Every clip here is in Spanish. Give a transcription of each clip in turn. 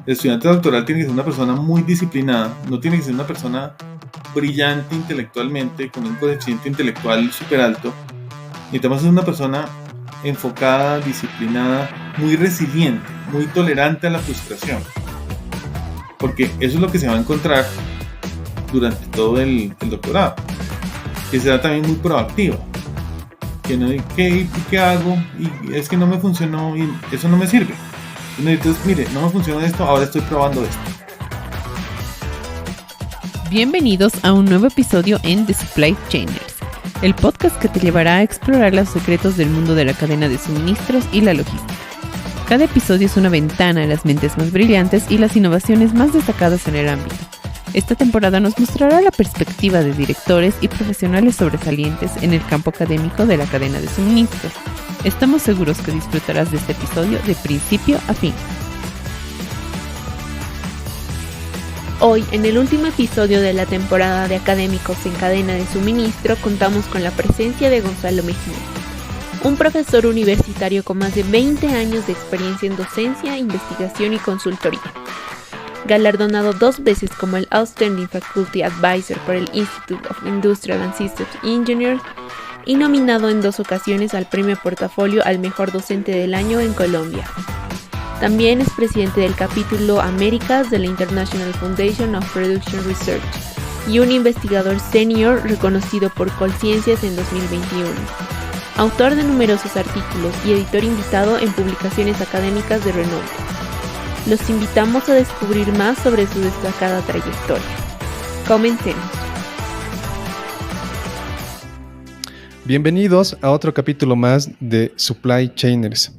El estudiante doctoral tiene que ser una persona muy disciplinada, no tiene que ser una persona brillante intelectualmente, con un coeficiente intelectual súper alto. Necesitamos ser una persona enfocada, disciplinada, muy resiliente, muy tolerante a la frustración. Porque eso es lo que se va a encontrar durante todo el doctorado. Que será también muy proactiva. Que no, ¿qué hago? Y es que no me funcionó y eso no me sirve. Entonces, mire, no me funciona esto, ahora estoy probando esto. Bienvenidos a un nuevo episodio en The Supply Chainers, el podcast que te llevará a explorar los secretos del mundo de la cadena de suministros y la logística. Cada episodio es una ventana a las mentes más brillantes y las innovaciones más destacadas en el ámbito. Esta temporada nos mostrará la perspectiva de directores y profesionales sobresalientes en el campo académico de la cadena de suministros. Estamos seguros que disfrutarás de este episodio de principio a fin. Hoy, en el último episodio de la temporada de Académicos en Cadena de Suministro, contamos con la presencia de Gonzalo Mejía, un profesor universitario con más de 20 años de experiencia en docencia, investigación y consultoría. Galardonado 2 veces como el Outstanding Faculty Advisor por el Institute of Industrial and Systems Engineers y nominado en 2 ocasiones al Premio Portafolio al Mejor Docente del Año en Colombia. También es presidente del capítulo Américas de la International Foundation of Production Research y un investigador senior reconocido por Colciencias en 2021. Autor de numerosos artículos y editor invitado en publicaciones académicas de renombre. Los invitamos a descubrir más sobre su destacada trayectoria. Comencemos. Bienvenidos a otro capítulo más de Supply Chainers.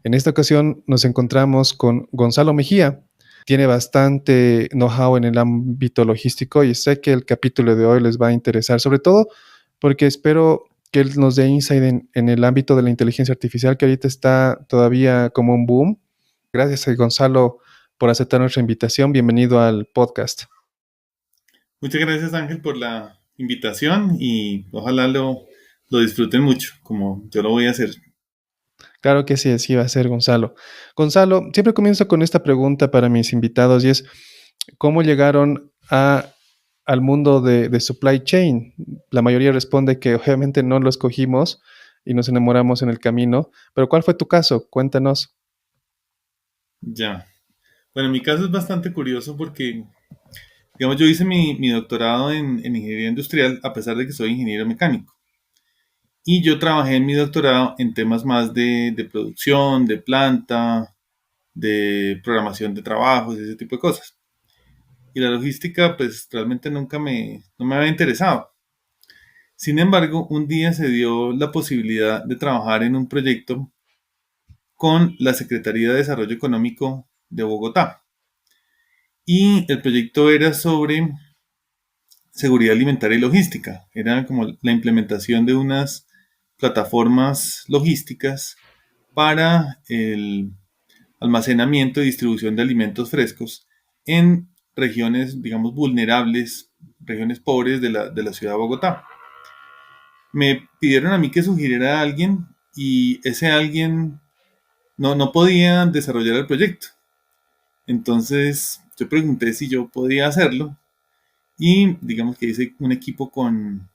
En esta ocasión nos encontramos con Gonzalo Mejía. Tiene bastante know-how en el ámbito logístico y sé que el capítulo de hoy les va a interesar, sobre todo porque espero que él nos dé insight en el ámbito de la inteligencia artificial, que ahorita está todavía como un boom. Gracias, Gonzalo, por aceptar nuestra invitación. Bienvenido al podcast. Muchas gracias, Ángel, por la invitación y ojalá lo disfruten mucho, como yo lo voy a hacer. Claro que sí, así va a ser, Gonzalo. Gonzalo, siempre comienzo con esta pregunta para mis invitados y es, ¿cómo llegaron al mundo de supply chain? La mayoría responde que obviamente no lo escogimos y nos enamoramos en el camino, pero ¿cuál fue tu caso? Cuéntanos. Ya. Bueno, mi caso es bastante curioso porque, digamos, yo hice mi doctorado en ingeniería industrial a pesar de que soy ingeniero mecánico. Y yo trabajé en mi doctorado en temas más de producción, de planta, de programación de trabajos, ese tipo de cosas. Y la logística, pues realmente no me había interesado. Sin embargo, un día se dio la posibilidad de trabajar en un proyecto con la Secretaría de Desarrollo Económico de Bogotá. Y el proyecto era sobre seguridad alimentaria y logística. Era como la implementación de unas plataformas logísticas para el almacenamiento y distribución de alimentos frescos en regiones, digamos, vulnerables, regiones pobres de la ciudad de Bogotá. Me pidieron a mí que sugiriera a alguien y ese alguien no podía desarrollar el proyecto. Entonces yo pregunté si yo podía hacerlo y digamos que hice un equipo con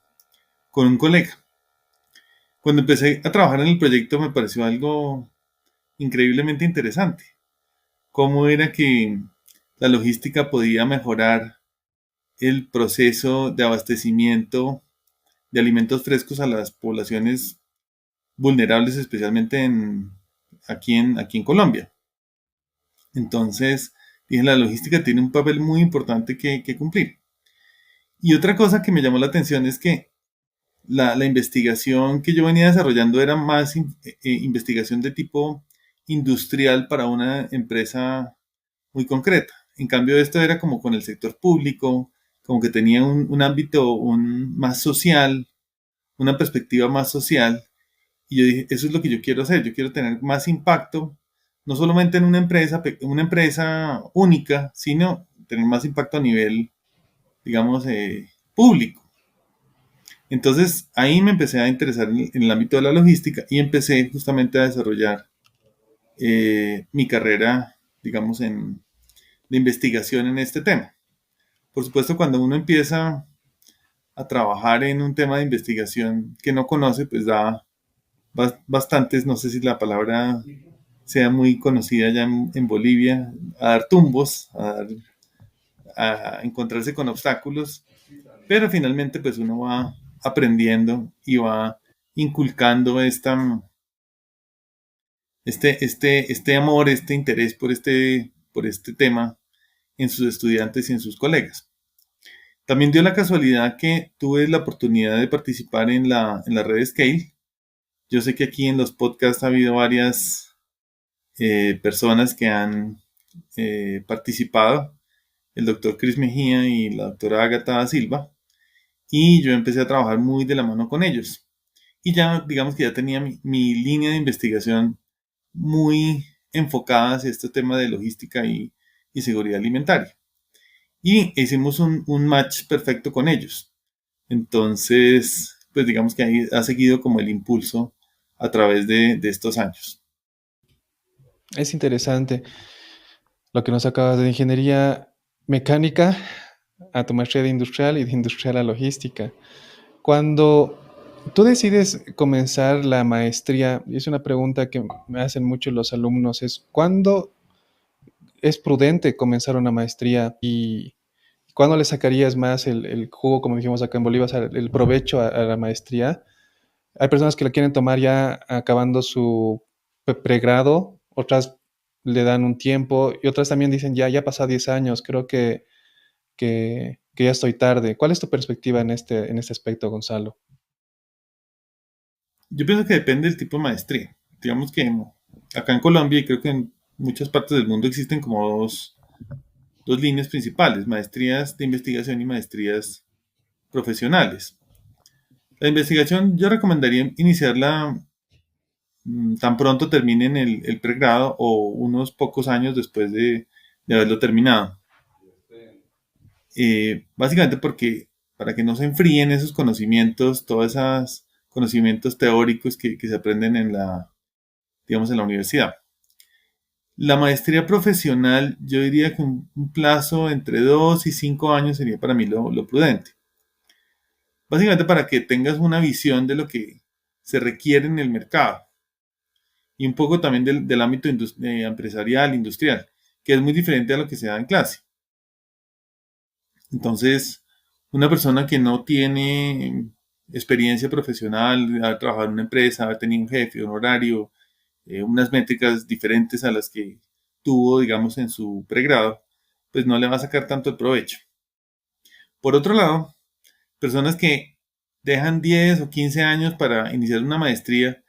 un colega. Cuando empecé a trabajar en el proyecto me pareció algo increíblemente interesante. Cómo era que la logística podía mejorar el proceso de abastecimiento de alimentos frescos a las poblaciones vulnerables, especialmente aquí en Colombia. Entonces, dije, la logística tiene un papel muy importante que cumplir. Y otra cosa que me llamó la atención es que la investigación que yo venía desarrollando era más investigación de tipo industrial para una empresa muy concreta. En cambio, esto era como con el sector público, como que tenía un ámbito más social, una perspectiva más social. Y yo dije, eso es lo que yo quiero hacer. Yo quiero tener más impacto, no solamente en una empresa única, sino tener más impacto a nivel, digamos, público. Entonces ahí me empecé a interesar en el ámbito de la logística y empecé justamente a desarrollar mi carrera, digamos, de investigación en este tema. Por supuesto, cuando uno empieza a trabajar en un tema de investigación que no conoce, pues da bastantes, no sé si la palabra sea muy conocida ya en Bolivia, a dar tumbos, a encontrarse con obstáculos, pero finalmente pues uno va aprendiendo y va inculcando este amor, este interés por este tema en sus estudiantes y en sus colegas. También dio la casualidad que tuve la oportunidad de participar en la red Scale. Yo sé que aquí en los podcasts ha habido varias personas que han participado, el doctor Chris Mejía y la doctora Agatha Silva, y yo empecé a trabajar muy de la mano con ellos. Y ya, digamos que ya tenía mi línea de investigación muy enfocada hacia este tema de logística y seguridad alimentaria. Y hicimos un match perfecto con ellos. Entonces, pues digamos que ahí ha seguido como el impulso a través de estos años. Es interesante lo que nos acabas de ingeniería mecánica a tu maestría de industrial y de industrial a logística. Cuando tú decides comenzar la maestría, y es una pregunta que me hacen muchos los alumnos, es ¿cuándo es prudente comenzar una maestría y cuándo le sacarías más el jugo, como dijimos acá en Bolivia, o sea, el provecho a la maestría? Hay personas que la quieren tomar ya acabando su pregrado, otras le dan un tiempo y otras también dicen, ya pasado 10 años, creo que ya estoy tarde. ¿Cuál es tu perspectiva en este aspecto, Gonzalo? Yo pienso que depende del tipo de maestría. Digamos que acá en Colombia y creo que en muchas partes del mundo existen como dos líneas principales, maestrías de investigación y maestrías profesionales. La investigación yo recomendaría iniciarla tan pronto terminen el pregrado o unos pocos años después de haberlo terminado. Básicamente porque para que no se enfríen esos conocimientos, todos esos conocimientos teóricos que se aprenden digamos, en la universidad. La maestría profesional, yo diría que un plazo entre 2 y 5 años sería para mí lo prudente. Básicamente para que tengas una visión de lo que se requiere en el mercado y un poco también del ámbito empresarial, industrial, que es muy diferente a lo que se da en clase. Entonces, una persona que no tiene experiencia profesional, haber trabajado en una empresa, haber tenido un jefe, un horario, unas métricas diferentes a las que tuvo, digamos, en su pregrado, pues no le va a sacar tanto el provecho. Por otro lado, personas que dejan 10 o 15 años para iniciar una maestría,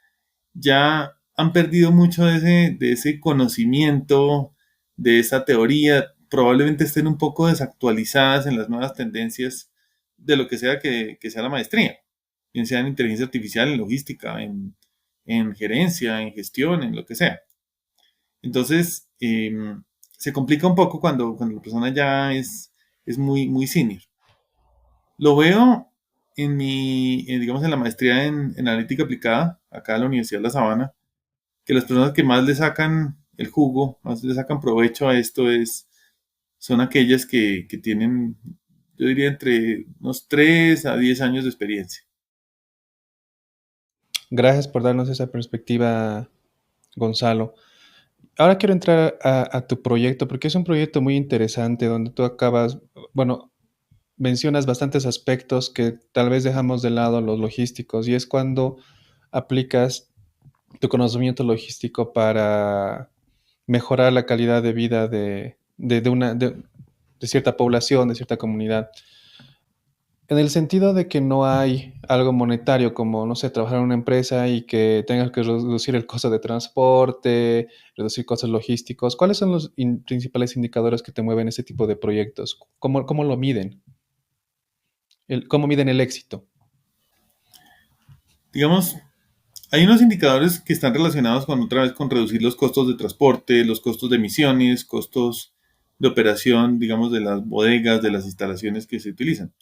ya han perdido mucho de ese conocimiento, de esa teoría, probablemente estén un poco desactualizadas en las nuevas tendencias de lo que sea que sea la maestría, bien sea en inteligencia artificial, en logística, en gerencia, en gestión, en lo que sea. Entonces, se complica un poco cuando la persona ya es muy senior. Lo veo digamos, en la maestría en analítica aplicada, acá en la Universidad de La Sabana, que las personas que más le sacan el jugo, más le sacan provecho a esto son aquellas que tienen, yo diría, entre unos 3 a 10 años de experiencia. Gracias por darnos esa perspectiva, Gonzalo. Ahora quiero entrar a tu proyecto porque es un proyecto muy interesante donde tú acabas, bueno, mencionas bastantes aspectos que tal vez dejamos de lado los logísticos y es cuando aplicas tu conocimiento logístico para mejorar la calidad de vida de cierta población, de cierta comunidad. En el sentido de que no hay algo monetario como, no sé, trabajar en una empresa y que tengas que reducir el costo de transporte, reducir costos logísticos. ¿Cuáles son los principales indicadores que te mueven ese tipo de proyectos? ¿Cómo lo miden? ¿Cómo miden el éxito? Digamos, hay unos indicadores que están relacionados con otra vez con reducir los costos de transporte, los costos de emisiones, costos de operación, digamos, de las bodegas, de las instalaciones que se utilizan.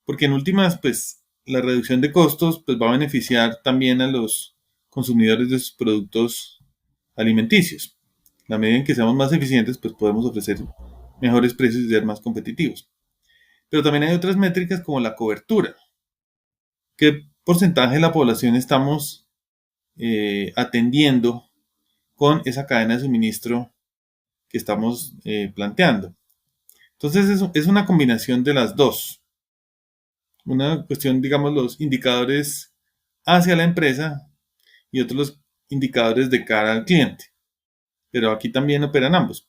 Porque en últimas, pues, la reducción de costos pues, va a beneficiar también a los consumidores de sus productos alimenticios. La medida en que seamos más eficientes, pues podemos ofrecer mejores precios y ser más competitivos. Pero también hay otras métricas como la cobertura. ¿Qué porcentaje de la población estamos atendiendo con esa cadena de suministro que estamos planteando? Entonces es una combinación de las dos. Una cuestión, digamos, los indicadores hacia la empresa y otros los indicadores de cara al cliente. Pero aquí también operan ambos.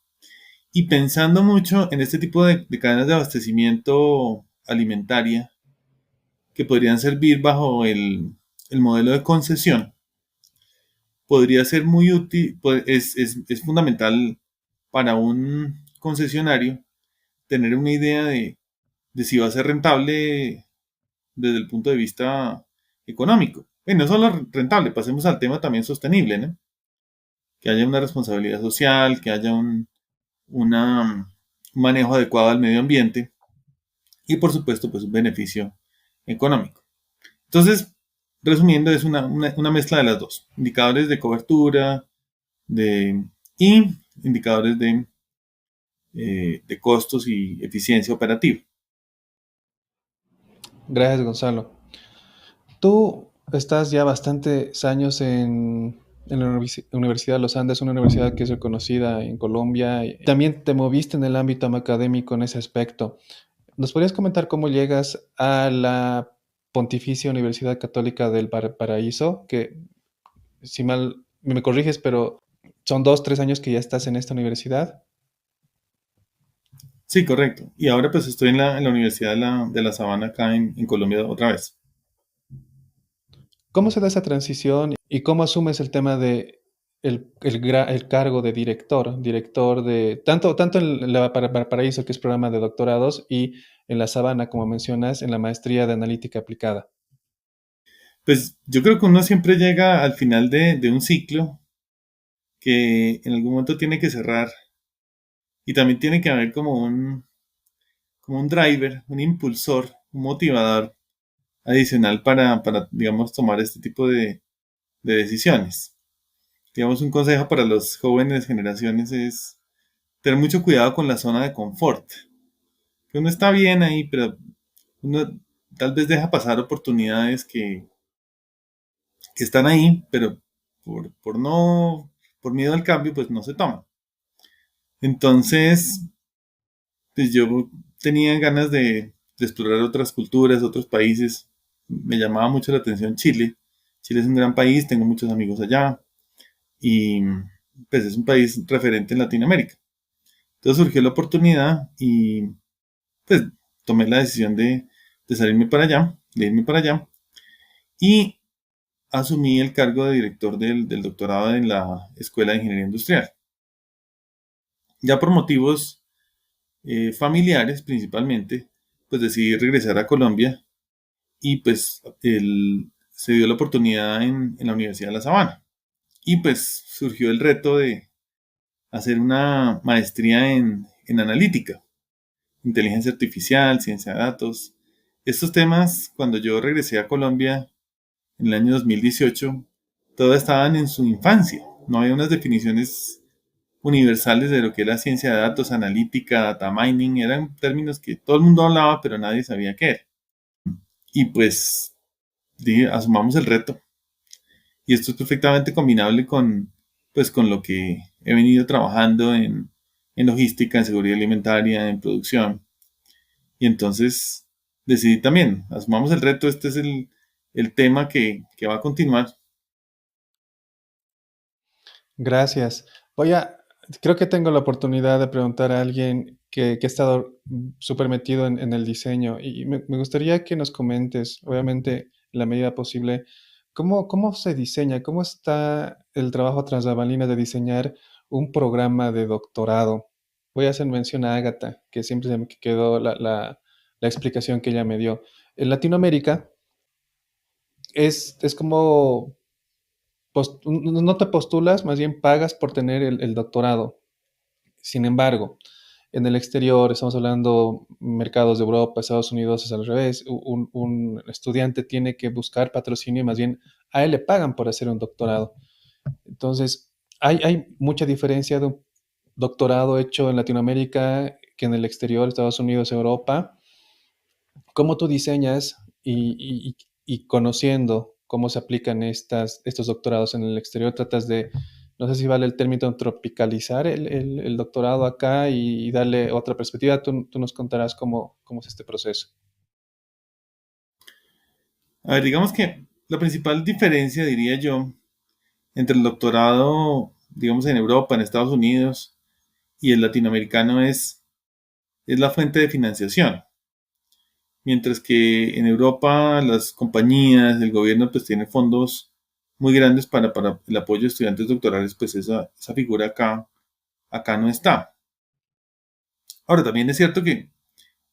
Y pensando mucho en este tipo de cadenas de abastecimiento alimentaria que podrían servir bajo el modelo de concesión, podría ser muy útil, es fundamental para un concesionario tener una idea de si va a ser rentable desde el punto de vista económico. Y no solo rentable, pasemos al tema también sostenible, ¿no? Que haya una responsabilidad social, que haya un manejo adecuado al medio ambiente y por supuesto pues un beneficio económico. Entonces, resumiendo, es una mezcla de las dos. Indicadores de cobertura y indicadores de costos y eficiencia operativa. Gracias, Gonzalo. Tú estás ya bastantes años en la Universidad de los Andes, una universidad que es reconocida en Colombia. Y también te moviste en el ámbito académico en ese aspecto. ¿Nos podrías comentar cómo llegas a la Pontificia Universidad Católica del Paraíso? Que, si mal me corriges, pero son 2, 3 años que ya estás en esta universidad. Sí, correcto. Y ahora pues estoy en la Universidad de la Sabana acá en Colombia otra vez. ¿Cómo se da esa transición y cómo asumes el tema de el cargo de director de tanto en la Paraíso, que es programa de doctorados, y en la Sabana, como mencionas, en la maestría de analítica aplicada? Pues yo creo que uno siempre llega al final de un ciclo que en algún momento tiene que cerrar y también tiene que haber como un driver, un impulsor, un motivador adicional para digamos, tomar este tipo de decisiones. Digamos, un consejo para las jóvenes generaciones es tener mucho cuidado con la zona de confort. Que uno está bien ahí, pero uno tal vez deja pasar oportunidades que están ahí, pero por miedo al cambio, pues no se toman. Entonces, pues yo tenía ganas de explorar otras culturas, otros países. Me llamaba mucho la atención Chile. Chile es un gran país, tengo muchos amigos allá y pues es un país referente en Latinoamérica. Entonces surgió la oportunidad y pues tomé la decisión de salirme para allá, de irme para allá y asumí el cargo de director del doctorado en la Escuela de Ingeniería Industrial. Ya por motivos familiares principalmente, pues decidí regresar a Colombia y pues se dio la oportunidad en la Universidad de La Sabana. Y pues surgió el reto de hacer una maestría en analítica, inteligencia artificial, ciencia de datos. Estos temas, cuando yo regresé a Colombia en el año 2018, todos estaban en su infancia. No había unas definiciones universales de lo que era ciencia de datos, analítica, data mining. Eran términos que todo el mundo hablaba, pero nadie sabía qué era. Y pues dije, asumamos el reto. Y esto es perfectamente combinable con lo que he venido trabajando en logística, en seguridad alimentaria, en producción. Y entonces decidí también, asumamos el reto, este es el tema que va a continuar. Gracias. Creo que tengo la oportunidad de preguntar a alguien que ha estado súper metido en el diseño y me gustaría que nos comentes, obviamente, en la medida posible, cómo se diseña, cómo está el trabajo tras bambalinas de diseñar un programa de doctorado. Voy a hacer mención a Ágata, que siempre se me quedó la explicación que ella me dio. En Latinoamérica es como no te postulas, más bien pagas por tener el doctorado. Sin embargo, en el exterior, estamos hablando mercados de Europa, Estados Unidos, es al revés. Un estudiante tiene que buscar patrocinio y más bien a él le pagan por hacer un doctorado. Entonces, hay mucha diferencia de un doctorado hecho en Latinoamérica que en el exterior, Estados Unidos, Europa. ¿Cómo tú diseñas y conociendo cómo se aplican estos doctorados en el exterior, tratas de, no sé si vale el término, tropicalizar el doctorado acá y darle otra perspectiva? Tú nos contarás cómo es este proceso. A ver, digamos que la principal diferencia, diría yo, entre el doctorado, digamos, en Europa, en Estados Unidos y el latinoamericano es la fuente de financiación. Mientras que en Europa las compañías, el gobierno, pues tiene fondos muy grandes para el apoyo de estudiantes doctorales, pues esa figura acá no está. Ahora, también es cierto que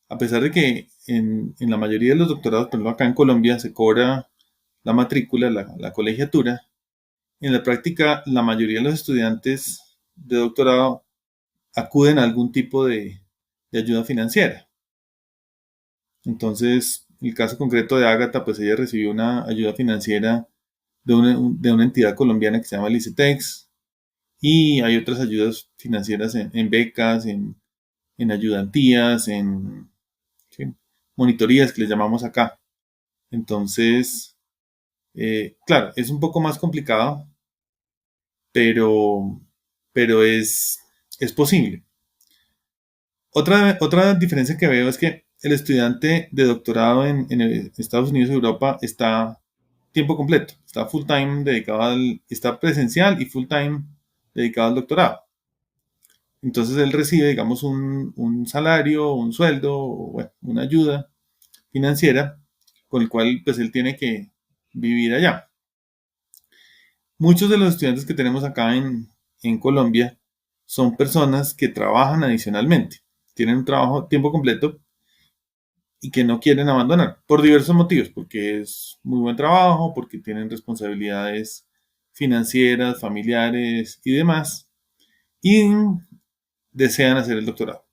a pesar de que en la mayoría de los doctorados, por ejemplo acá en Colombia, se cobra la matrícula, la colegiatura, en la práctica la mayoría de los estudiantes de doctorado acuden a algún tipo de ayuda financiera. Entonces, el caso concreto de Ágata, pues ella recibió una ayuda financiera de una entidad colombiana que se llama Licetex, y hay otras ayudas financieras en becas, en ayudantías, en ¿sí? monitorías que les llamamos acá. Entonces, claro, es un poco más complicado, pero, pero es posible. Otra diferencia que veo es que el estudiante de doctorado en Estados Unidos y Europa está tiempo completo, está full time dedicado está presencial y full time dedicado al doctorado. Entonces él recibe, digamos, un salario, un sueldo, o, bueno, una ayuda financiera con el cual pues él tiene que vivir allá. Muchos de los estudiantes que tenemos acá en Colombia son personas que trabajan adicionalmente, tienen un trabajo a tiempo completo y que no quieren abandonar por diversos motivos, porque es muy buen trabajo, porque tienen responsabilidades financieras, familiares y demás, y desean hacer el doctorado.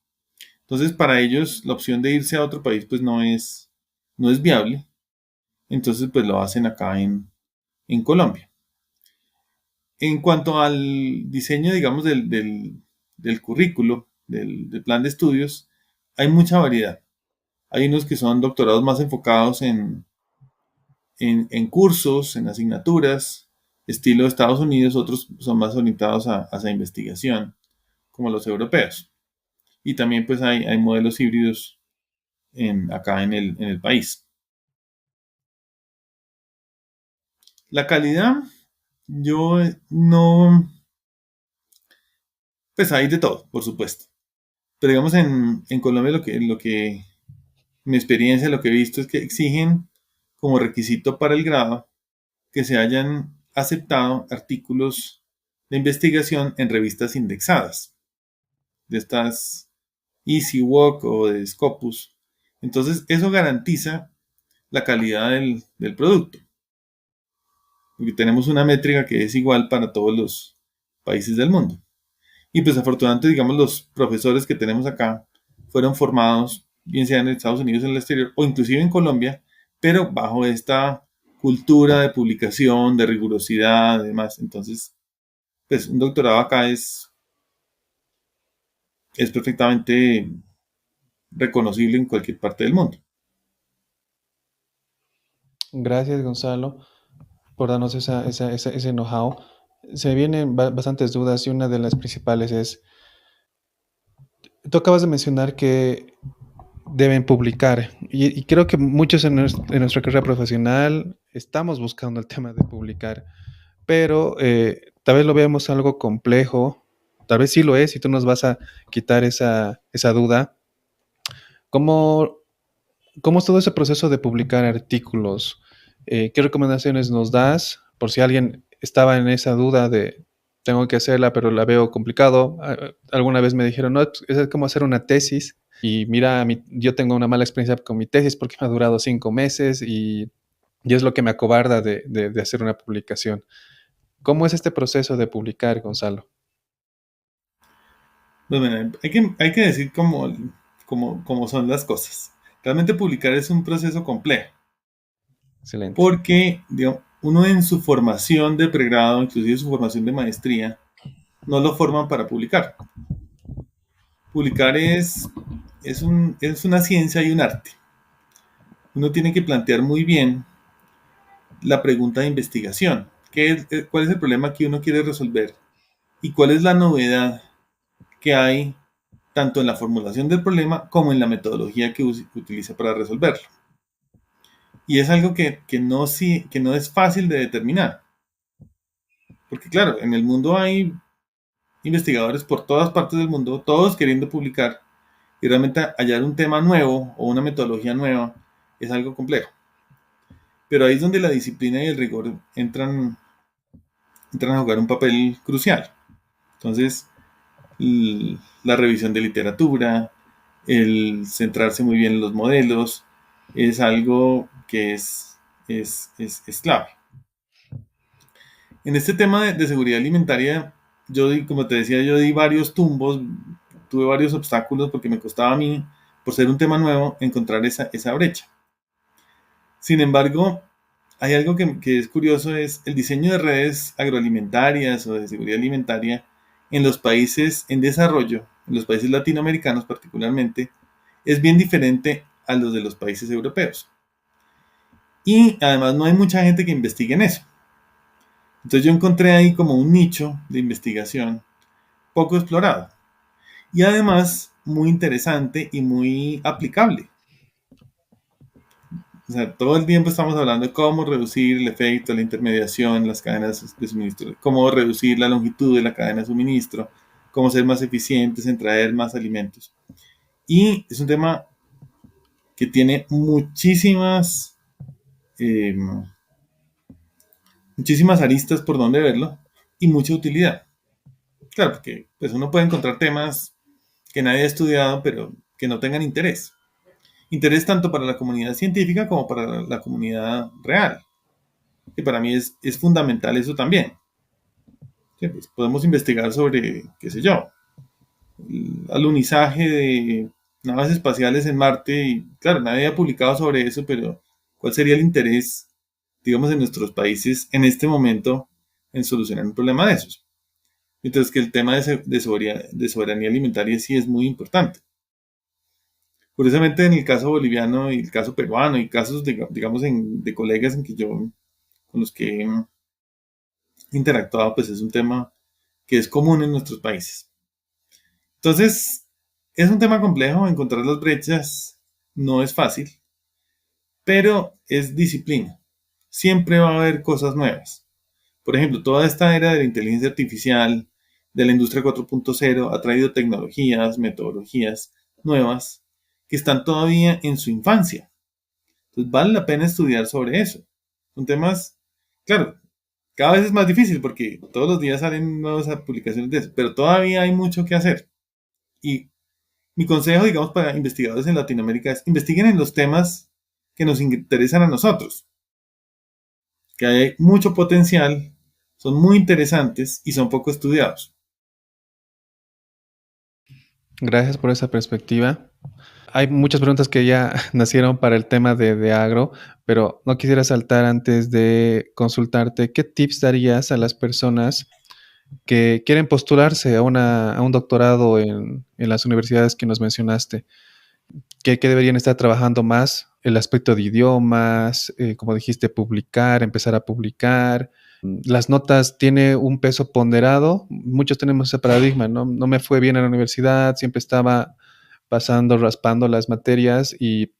Entonces, para ellos la opción de irse a otro país pues no es viable, entonces pues lo hacen acá en Colombia. En cuanto al diseño, digamos, del currículo, del plan de estudios, hay mucha variedad. Hay unos que son doctorados más enfocados en cursos, en asignaturas, estilo de Estados Unidos, otros son más orientados hacia investigación, como los europeos. Y también pues hay modelos híbridos acá en el país. La calidad, yo no, pues hay de todo, por supuesto. Pero digamos en Colombia lo que mi experiencia, lo que he visto es que exigen como requisito para el grado que se hayan aceptado artículos de investigación en revistas indexadas, de estas Easy Walk o de Scopus. Entonces, eso garantiza la calidad del producto, porque tenemos una métrica que es igual para todos los países del mundo. Y pues afortunadamente, digamos, los profesores que tenemos acá fueron formados, bien sea en Estados Unidos, en el exterior, o inclusive en Colombia, pero bajo esta cultura de publicación, de rigurosidad, además. Entonces, pues un doctorado acá es perfectamente reconocible en cualquier parte del mundo. Gracias, Gonzalo, por darnos ese know-how. Se vienen bastantes dudas y una de las principales es, tú acabas de mencionar que deben publicar y creo que muchos en nuestra carrera profesional estamos buscando el tema de publicar, pero tal vez lo veamos algo complejo, tal vez sí lo es y tú nos vas a quitar esa duda. ¿Cómo, ¿Cómo es todo ese proceso de publicar artículos? ¿Qué recomendaciones nos das por si alguien estaba en esa duda de tengo que hacerla, pero la veo complicado? Alguna vez me dijeron, no, es como hacer una tesis y mira, yo tengo una mala experiencia con mi tesis porque me ha durado 5 meses y es lo que me acobarda de hacer una publicación. ¿Cómo es este proceso de publicar, Gonzalo? Pues bueno, hay que decir cómo son las cosas. Realmente publicar es un proceso complejo, Excelente. porque digamos, uno en su formación de pregrado, inclusive su formación de maestría, no lo forman para publicar. Publicar es una ciencia y un arte. Uno tiene que plantear muy bien la pregunta de investigación. ¿Cuál es el problema que uno quiere resolver? ¿Y cuál es la novedad que hay tanto en la formulación del problema como en la metodología que utiliza para resolverlo? Y es algo que no es fácil de determinar. Porque claro, en el mundo hay investigadores por todas partes del mundo, todos queriendo publicar, y realmente hallar un tema nuevo o una metodología nueva es algo complejo. Pero ahí es donde la disciplina y el rigor entran a jugar un papel crucial. Entonces, la revisión de literatura, el centrarse muy bien en los modelos, es algo que es clave. En este tema de seguridad alimentaria, como te decía, yo di varios tumbos, tuve varios obstáculos porque me costaba a mí, por ser un tema nuevo, encontrar esa brecha. Sin embargo, hay algo que es curioso, es el diseño de redes agroalimentarias o de seguridad alimentaria en los países en desarrollo, en los países latinoamericanos particularmente, es bien diferente a los de los países europeos. Y además no hay mucha gente que investigue en eso. Entonces yo encontré ahí como un nicho de investigación poco explorado y además muy interesante y muy aplicable. O sea, todo el tiempo estamos hablando de cómo reducir el efecto, la intermediación, las cadenas de suministro, cómo reducir la longitud de la cadena de suministro, cómo ser más eficientes en traer más alimentos. Y es un tema que tiene eh, muchísimas aristas por donde verlo y mucha utilidad. Claro, porque pues uno puede encontrar temas que nadie ha estudiado, pero que no tengan interés. Interés tanto para la comunidad científica como para la comunidad real. Que para mí es fundamental eso también. Sí, pues podemos investigar sobre, qué sé yo, el alunizaje de naves espaciales en Marte y claro, nadie ha publicado sobre eso, pero ¿cuál sería el interés, digamos, en nuestros países en este momento en solucionar un problema de esos? Mientras que el tema de soberanía alimentaria sí es muy importante. Curiosamente, en el caso boliviano y el caso peruano y casos, digamos, de colegas con los que he interactuado, pues es un tema que es común en nuestros países. Entonces, es un tema complejo, encontrar las brechas no es fácil, pero es disciplina. Siempre va a haber cosas nuevas. Por ejemplo, toda esta era de la inteligencia artificial, de la industria 4.0, ha traído tecnologías, metodologías nuevas que están todavía en su infancia. Entonces, vale la pena estudiar sobre eso. Son temas, claro, cada vez es más difícil porque todos los días salen nuevas publicaciones de eso, pero todavía hay mucho que hacer. Y mi consejo, digamos, para investigadores en Latinoamérica es investiguen en los temas que nos interesan a nosotros, que hay mucho potencial, son muy interesantes y son poco estudiados. Gracias por esa perspectiva. Hay muchas preguntas que ya nacieron para el tema de agro, pero no quisiera saltar antes de consultarte. ¿Qué tips darías a las personas que quieren postularse a un doctorado en las universidades que nos mencionaste? ¿Qué deberían estar trabajando más? El aspecto de idiomas, como dijiste, publicar, empezar a publicar. Las notas tiene un peso ponderado. Muchos tenemos ese paradigma, ¿no? No me fue bien en la universidad, siempre estaba pasando, raspando las materias y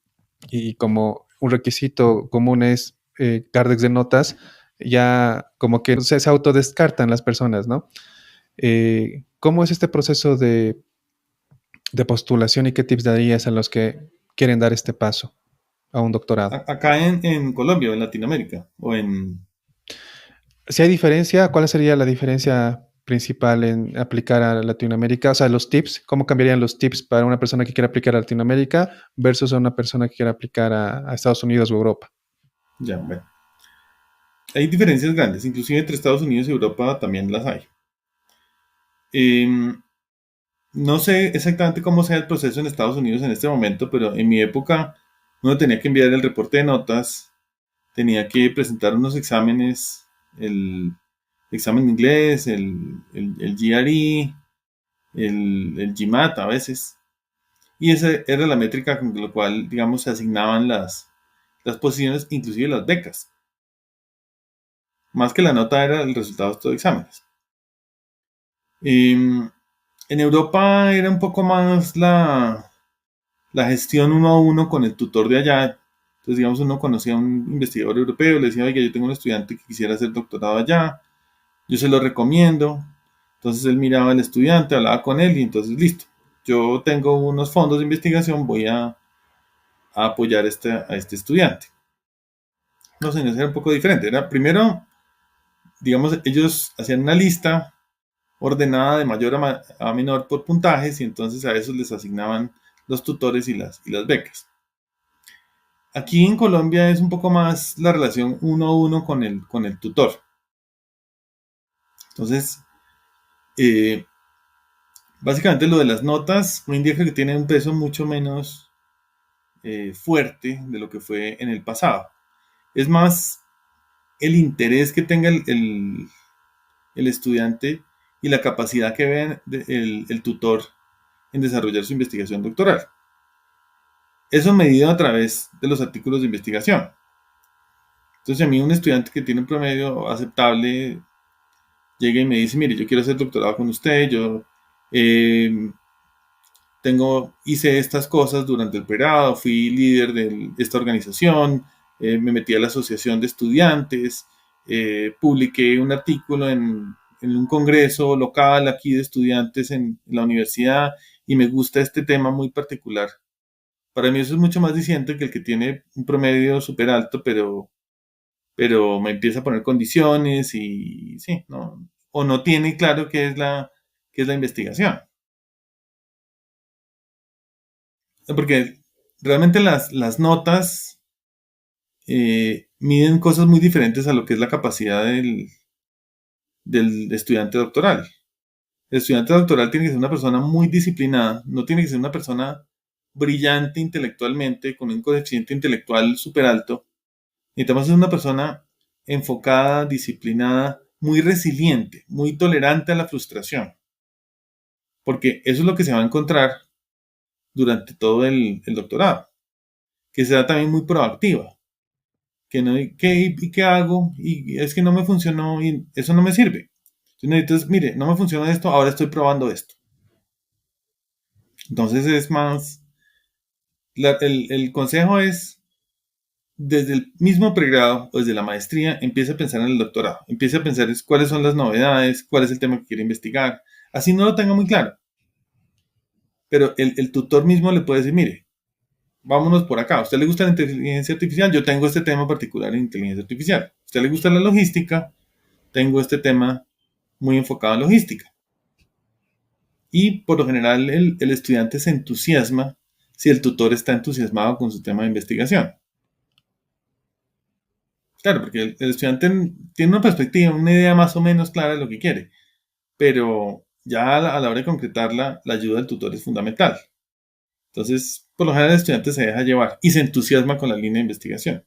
como un requisito común es Cardex de notas, ya como que se autodescartan las personas, ¿no? ¿Cómo es este proceso de postulación y qué tips darías a los que quieren dar este paso a un doctorado? Acá en Colombia, o en Latinoamérica, o en... Si hay diferencia, ¿cuál sería la diferencia principal en aplicar a Latinoamérica? O sea, los tips, ¿cómo cambiarían los tips para una persona que quiere aplicar a Latinoamérica versus a una persona que quiere aplicar a Estados Unidos o Europa? Ya, bueno. Hay diferencias grandes, inclusive entre Estados Unidos y Europa también las hay. Em, no sé exactamente cómo sea el proceso en Estados Unidos en este momento, pero en mi época uno tenía que enviar el reporte de notas, tenía que presentar unos exámenes, el examen de inglés, el GRE, el GMAT a veces. Y esa era la métrica con la cual, digamos, se asignaban las posiciones, inclusive las becas. Más que la nota era el resultado de estos exámenes. En Europa era un poco más la gestión uno a uno con el tutor de allá. Entonces, digamos, uno conocía a un investigador europeo, le decía, oiga, yo tengo un estudiante que quisiera hacer doctorado allá, yo se lo recomiendo. Entonces él miraba al estudiante, hablaba con él y entonces listo. Yo tengo unos fondos de investigación, voy a apoyar a este estudiante. No, señores, era un poco diferente. Era primero, digamos, ellos hacían una lista ordenada de mayor a menor por puntajes y entonces a esos les asignaban los tutores y las becas. Aquí en Colombia es un poco más la relación uno a uno con el tutor. Entonces, eh, básicamente lo de las notas me indica que tiene un peso mucho menos fuerte de lo que fue en el pasado. Es más el interés que tenga el estudiante y la capacidad que vea el tutor en desarrollar su investigación doctoral. Eso medido a través de los artículos de investigación. Entonces, a mí un estudiante que tiene un promedio aceptable llega y me dice, mire, yo quiero hacer doctorado con usted, yo eh, hice estas cosas durante el pregrado, fui líder de esta organización, me metí a la asociación de estudiantes, publiqué un artículo en un congreso local aquí de estudiantes en la universidad y me gusta este tema muy particular. Para mí eso es mucho más diciente que el que tiene un promedio súper alto, pero me empieza a poner condiciones y sí, no, o no tiene claro qué es la investigación. Porque realmente las notas miden cosas muy diferentes a lo que es la capacidad del estudiante doctoral. El estudiante doctoral tiene que ser una persona muy disciplinada, no tiene que ser una persona brillante intelectualmente, con un coeficiente intelectual súper alto. Necesitamos ser una persona enfocada, disciplinada, muy resiliente, muy tolerante a la frustración. Porque eso es lo que se va a encontrar durante todo el doctorado. Que sea también muy proactiva. Que no, ¿qué hago? Y es que no me funcionó y eso no me sirve. Entonces, mire, no me funciona esto, ahora estoy probando esto. Entonces es más, el consejo es, desde el mismo pregrado o desde la maestría, empiece a pensar en el doctorado. Empiece a pensar cuáles son las novedades, cuál es el tema que quiere investigar. Así no lo tenga muy claro. Pero el tutor mismo le puede decir, mire, vámonos por acá. ¿A usted le gusta la inteligencia artificial? Yo tengo este tema particular en inteligencia artificial. ¿A usted le gusta la logística? Tengo este tema muy enfocado en logística. Y por lo general el estudiante se entusiasma si el tutor está entusiasmado con su tema de investigación. Claro, porque el estudiante tiene una perspectiva, una idea más o menos clara de lo que quiere, pero ya a la hora de concretarla, la ayuda del tutor es fundamental. Entonces, por lo general el estudiante se deja llevar y se entusiasma con la línea de investigación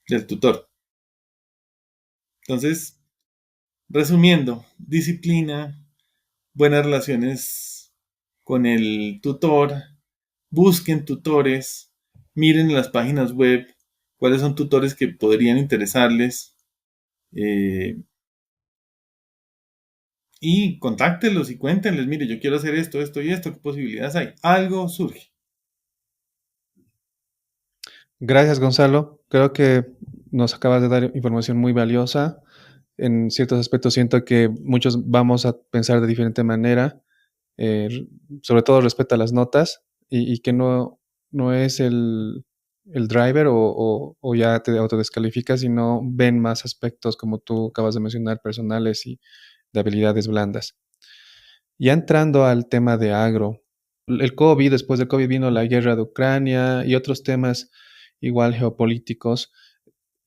del tutor. Entonces, resumiendo, disciplina, buenas relaciones con el tutor, busquen tutores, miren las páginas web, cuáles son tutores que podrían interesarles eh, y contáctenlos y cuéntenles, mire, yo quiero hacer esto, esto y esto, ¿qué posibilidades hay? Algo surge. Gracias, Gonzalo. Creo que nos acabas de dar información muy valiosa. En ciertos aspectos siento que muchos vamos a pensar de diferente manera, eh, sobre todo respecto a las notas, y que no es el driver o ya te autodescalificas, sino ven más aspectos como tú acabas de mencionar, personales y de habilidades blandas. Ya entrando al tema de agro, el COVID, después del COVID vino la guerra de Ucrania y otros temas igual geopolíticos.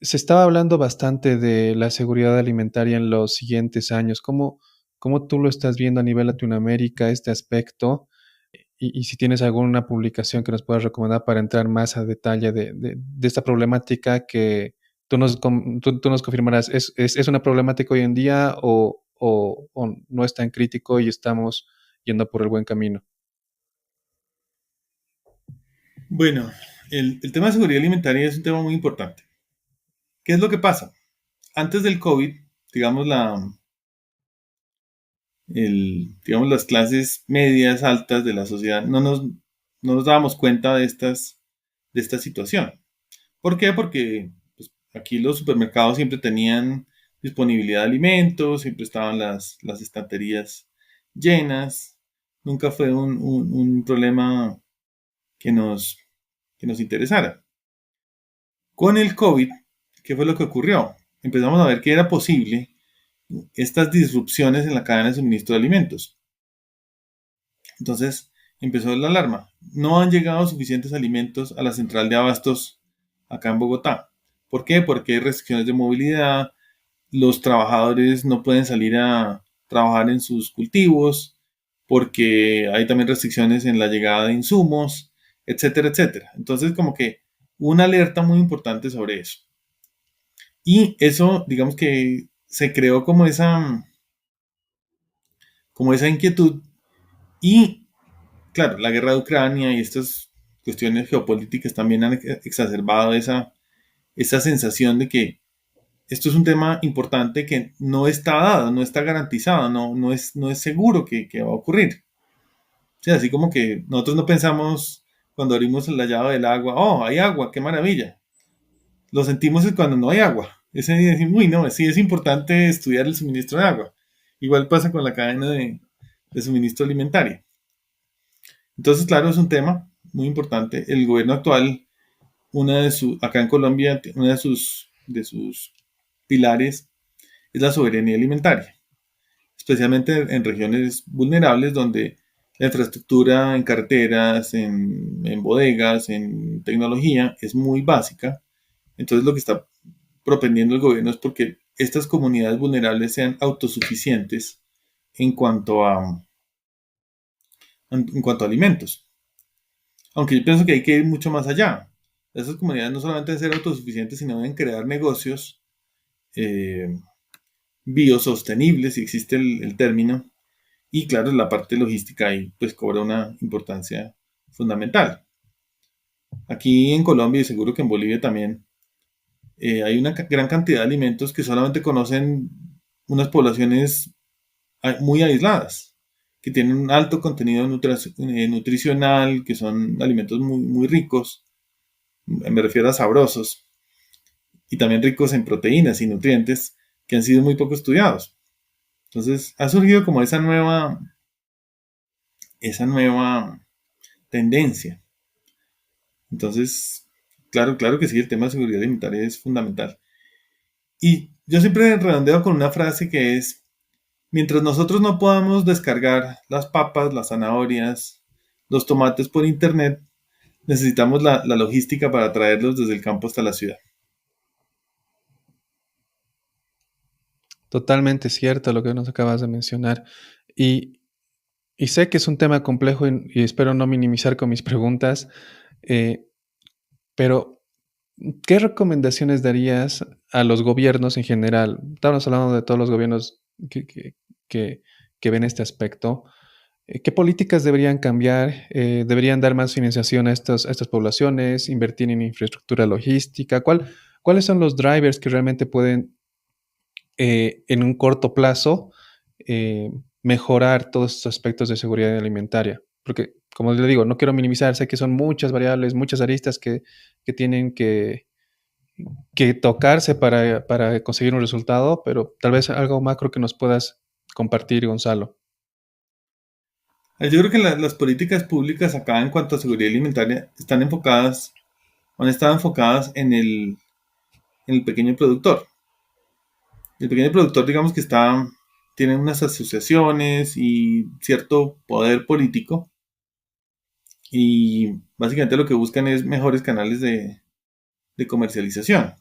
Se estaba hablando bastante de la seguridad alimentaria en los siguientes años. ¿Cómo tú lo estás viendo a nivel Latinoamérica este aspecto? Y si tienes alguna publicación que nos puedas recomendar para entrar más a detalle de esta problemática que tú nos confirmarás, ¿es una problemática hoy en día o no es tan crítico y estamos yendo por el buen camino? Bueno, el tema de seguridad alimentaria es un tema muy importante. ¿Qué es lo que pasa? Antes del COVID, digamos, digamos las clases medias, altas de la sociedad, no nos dábamos cuenta de esta situación. ¿Por qué? Porque pues, aquí los supermercados siempre tenían disponibilidad de alimentos, siempre estaban las estanterías llenas, nunca fue un problema que que nos interesara. Con el COVID, ¿qué fue lo que ocurrió? Empezamos a ver que era posible estas disrupciones en la cadena de suministro de alimentos. Entonces empezó la alarma. No han llegado suficientes alimentos a la central de abastos acá en Bogotá. ¿Por qué? Porque hay restricciones de movilidad, los trabajadores no pueden salir a trabajar en sus cultivos, porque hay también restricciones en la llegada de insumos, etcétera, etcétera. Entonces como que una alerta muy importante sobre eso. Y eso, digamos que se creó como esa inquietud y claro, la guerra de Ucrania y estas cuestiones geopolíticas también han exacerbado esa sensación de que esto es un tema importante que no está dado, no está garantizado, no es seguro que va a ocurrir. O sea, así como que nosotros no pensamos cuando abrimos la llave del agua, oh, hay agua, qué maravilla. Lo sentimos es cuando no hay agua. Ese día decimos, uy, no, sí es importante estudiar el suministro de agua. Igual pasa con la cadena de suministro alimentario. Entonces, claro, es un tema muy importante. El gobierno actual, acá en Colombia, una de sus pilares es la soberanía alimentaria, especialmente en regiones vulnerables donde la infraestructura en carreteras, en bodegas, en tecnología es muy básica. Entonces, lo que está propendiendo el gobierno es porque estas comunidades vulnerables sean autosuficientes en en cuanto a alimentos. Aunque yo pienso que hay que ir mucho más allá. Esas comunidades no solamente deben ser autosuficientes, sino deben crear negocios eh, biosostenibles, si existe el término. Y claro, la parte logística ahí pues cobra una importancia fundamental. Aquí en Colombia y seguro que en Bolivia también hay una gran cantidad de alimentos que solamente conocen unas poblaciones muy aisladas, que tienen un alto contenido nutricional, que son alimentos muy ricos, me refiero a sabrosos, y también ricos en proteínas y nutrientes que han sido muy poco estudiados. Entonces ha surgido como esa nueva tendencia. Entonces, claro que sí, el tema de seguridad alimentaria es fundamental. Y yo siempre redondeo con una frase que es, mientras nosotros no podamos descargar las papas, las zanahorias, los tomates por internet, necesitamos la logística para traerlos desde el campo hasta la ciudad. Totalmente cierto lo que nos acabas de mencionar. Y, y sé que es un tema complejo y espero no minimizar con mis preguntas, eh, pero ¿qué recomendaciones darías a los gobiernos en general? Estamos hablando de todos los gobiernos que, que ven este aspecto. ¿Qué políticas deberían cambiar? ¿Deberían dar más financiación a estas poblaciones? ¿Invertir en infraestructura logística? ¿Cuáles son los drivers que realmente pueden, en un corto plazo, eh, mejorar todos estos aspectos de seguridad alimentaria? Porque, como le digo, no quiero minimizar, sé que son muchas variables, muchas aristas que tienen que tocarse para conseguir un resultado, pero tal vez algo macro que nos puedas compartir, Gonzalo. Yo creo que las políticas públicas acá en cuanto a seguridad alimentaria están enfocadas, han estado enfocadas en el pequeño productor. El pequeño productor, digamos que tiene unas asociaciones y cierto poder político y básicamente lo que buscan es mejores canales de comercialización.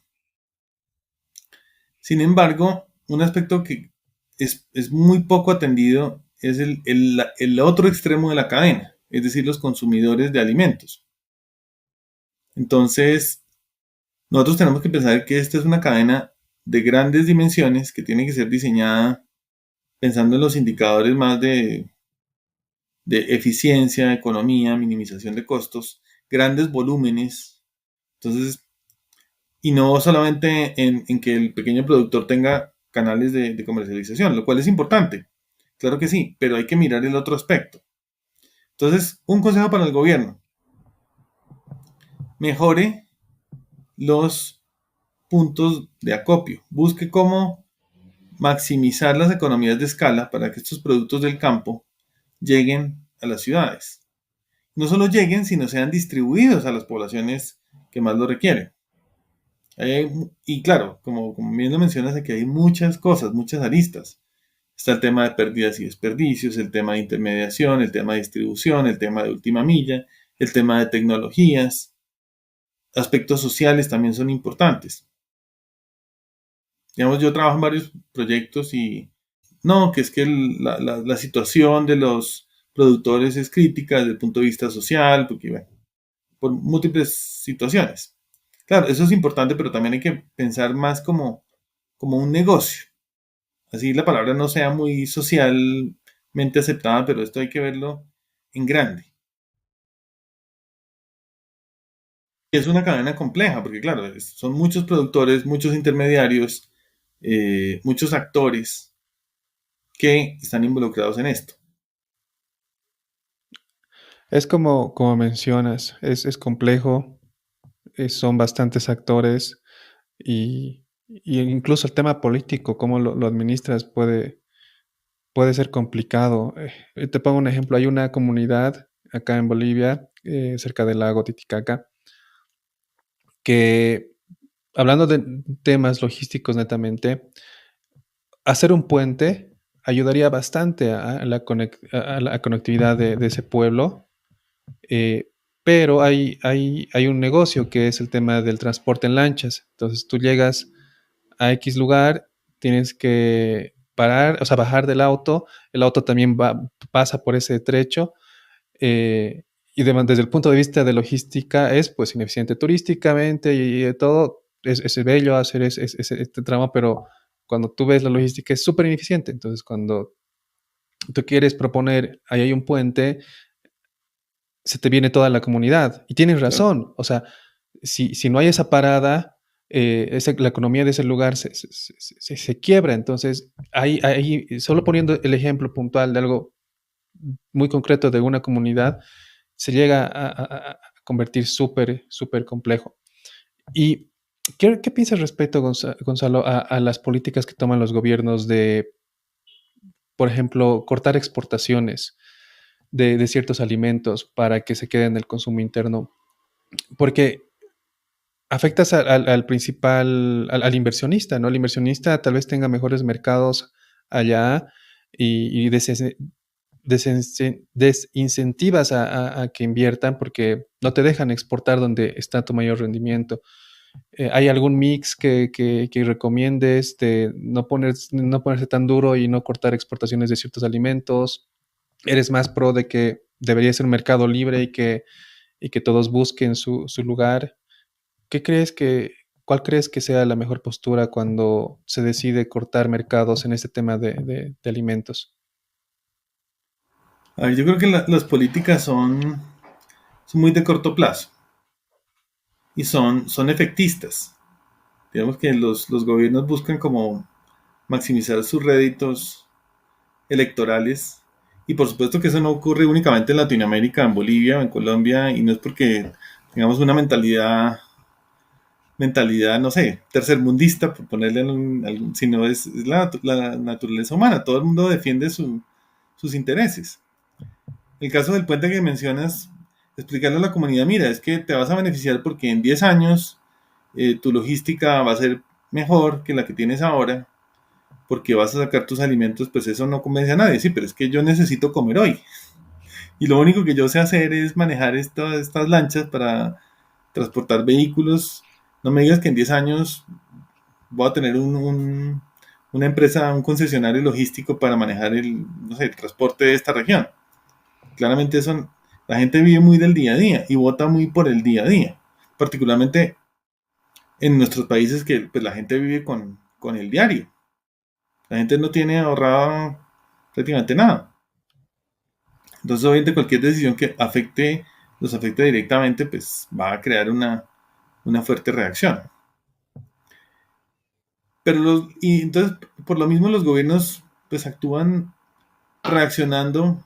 Sin embargo, un aspecto que es muy poco atendido es el otro extremo de la cadena, es decir, los consumidores de alimentos. Entonces, nosotros tenemos que pensar que esta es una cadena de grandes dimensiones que tiene que ser diseñada pensando en los indicadores más de eficiencia, economía, minimización de costos, grandes volúmenes. Entonces, y no solamente en que el pequeño productor tenga canales de comercialización, lo cual es importante. Claro que sí, pero hay que mirar el otro aspecto. Entonces, un consejo para el gobierno: mejore los puntos de acopio. Busque cómo maximizar las economías de escala para que estos productos del campo lleguen a las ciudades. No solo lleguen, sino sean distribuidos a las poblaciones que más lo requieren. Y claro, como bien lo mencionas, aquí hay muchas cosas, muchas aristas. Está el tema de pérdidas y desperdicios, el tema de intermediación, el tema de distribución, el tema de última milla, el tema de tecnologías. Aspectos sociales también son importantes. Digamos, yo trabajo en varios proyectos y no, que es que la situación de los productores es crítica desde el punto de vista social, porque bueno, por múltiples situaciones. Claro, eso es importante, pero también hay que pensar más como un negocio. Así la palabra no sea muy socialmente aceptada, pero esto hay que verlo en grande. Es una cadena compleja, porque claro, son muchos productores, muchos intermediarios, muchos actores que están involucrados en esto. Es como mencionas, es complejo, son bastantes actores y incluso el tema político, cómo lo administras puede ser complicado. Te pongo un ejemplo, hay una comunidad acá en Bolivia, cerca del lago Titicaca, que hablando de temas logísticos netamente, hacer un puente ayudaría bastante a a la conectividad de ese pueblo, eh, pero hay un negocio que es el tema del transporte en lanchas. Entonces tú llegas a X lugar, tienes que parar, o sea, bajar del auto, el auto también pasa por ese trecho, y desde el punto de vista de logística es pues ineficiente turísticamente y de todo, es bello hacer este tramo, pero cuando tú ves la logística es súper ineficiente. Entonces, cuando tú quieres proponer, ahí hay un puente, se te viene toda la comunidad. Y tienes Claro. razón, o sea, si no hay esa parada, la economía de ese lugar se quiebra. Entonces, solo poniendo el ejemplo puntual de algo muy concreto de una comunidad, se llega a convertir súper complejo. ¿Y qué piensas respecto, Gonzalo, a las políticas que toman los gobiernos de, por ejemplo, cortar exportaciones de ciertos alimentos para que se queden en el consumo interno? Porque afectas al principal, al inversionista, ¿no? El inversionista tal vez tenga mejores mercados allá y desincentivas a que inviertan porque no te dejan exportar donde está tu mayor rendimiento. ¿Hay algún mix que recomiendes de no ponerse tan duro y no cortar exportaciones de ciertos alimentos? ¿Eres más pro de que debería ser un mercado libre y que todos busquen su lugar? ¿Qué crees cuál crees que sea la mejor postura cuando se decide cortar mercados en este tema de alimentos? A ver, yo creo que las políticas son muy de corto plazo y son efectistas. Digamos que los gobiernos buscan como maximizar sus réditos electorales y por supuesto que eso no ocurre únicamente en Latinoamérica, en Bolivia o en Colombia y no es porque tengamos una mentalidad, no sé, tercermundista, por ponerle algún, sino es la naturaleza humana, todo el mundo defiende sus intereses. El caso del puente que mencionas, explicarle a la comunidad: mira, es que te vas a beneficiar porque en 10 años tu logística va a ser mejor que la que tienes ahora, porque vas a sacar tus alimentos, pues eso no convence a nadie. Sí, pero es que yo necesito comer hoy. Y lo único que yo sé hacer es manejar estas lanchas para transportar vehículos. No me digas que en 10 años voy a tener una empresa, un concesionario logístico para manejar no sé, el transporte de esta región. Claramente eso, la gente vive muy del día a día y vota muy por el día a día. Particularmente en nuestros países que pues, la gente vive con el diario. La gente no tiene ahorrado prácticamente nada. Entonces, obviamente, cualquier decisión que los afecte directamente, pues va a crear una fuerte reacción. Y entonces, por lo mismo, los gobiernos pues actúan reaccionando,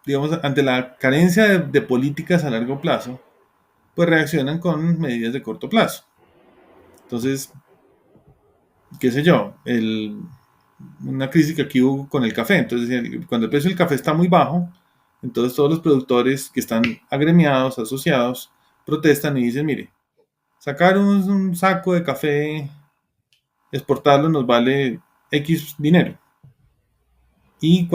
digamos, ante la carencia de políticas a largo plazo, pues reaccionan con medidas de corto plazo. Entonces, qué sé yo, una crisis que aquí hubo con el café. Entonces, cuando el precio del café está muy bajo, entonces todos los productores que están agremiados, asociados, protestan y dicen, mire, sacar un saco de café, exportarlo nos vale X dinero. Y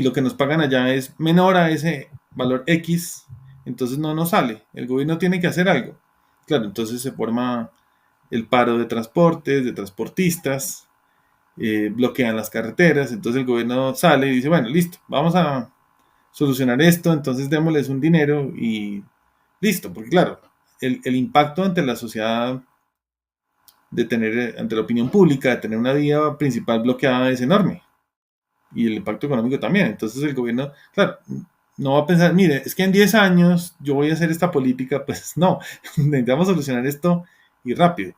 lo que nos pagan allá es menor a ese valor X, entonces no nos sale. El gobierno tiene que hacer algo. Claro, entonces se forma el paro de transportes, de transportistas, bloquean las carreteras, entonces el gobierno sale y dice, bueno, listo, vamos a solucionar esto, entonces démosles un dinero y listo, porque claro, el impacto ante la sociedad de tener, ante la opinión pública, de tener una vía principal bloqueada es enorme. Y el impacto económico también. Entonces el gobierno, claro, no va a pensar, mire, es que en 10 años yo voy a hacer esta política, pues no, necesitamos solucionar esto y rápido.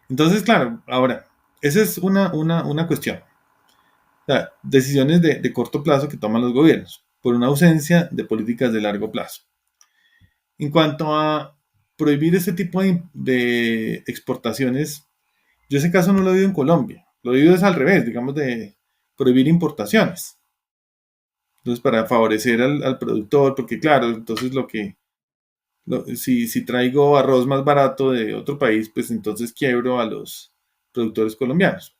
Entonces, claro, ahora, esa es una cuestión. O sea, decisiones de corto plazo que toman los gobiernos por una ausencia de políticas de largo plazo. En cuanto a prohibir ese tipo de exportaciones, yo ese caso no lo he vivido en Colombia. Lo he vivido es al revés, digamos, de prohibir importaciones. Entonces, para favorecer al productor, porque claro, entonces si traigo arroz más barato de otro país, pues entonces quiebro a los productores colombianos.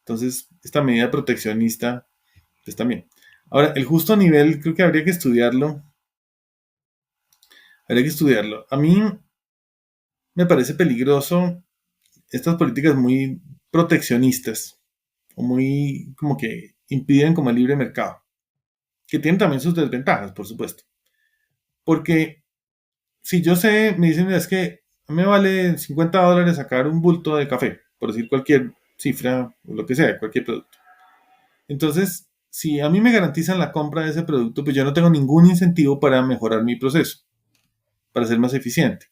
Entonces, esta medida proteccionista, pues también. Ahora, el justo nivel, creo que habría que estudiarlo. Habría que estudiarlo. A mí me parece peligroso estas políticas muy proteccionistas, o muy como que impiden como el libre mercado, que tienen también sus desventajas, por supuesto. Porque si yo sé, me dicen, es que me vale $50 sacar un bulto de café, por decir cualquier cifra o lo que sea, cualquier producto. Entonces, si a mí me garantizan la compra de ese producto, pues yo no tengo ningún incentivo para mejorar mi proceso, para ser más eficiente.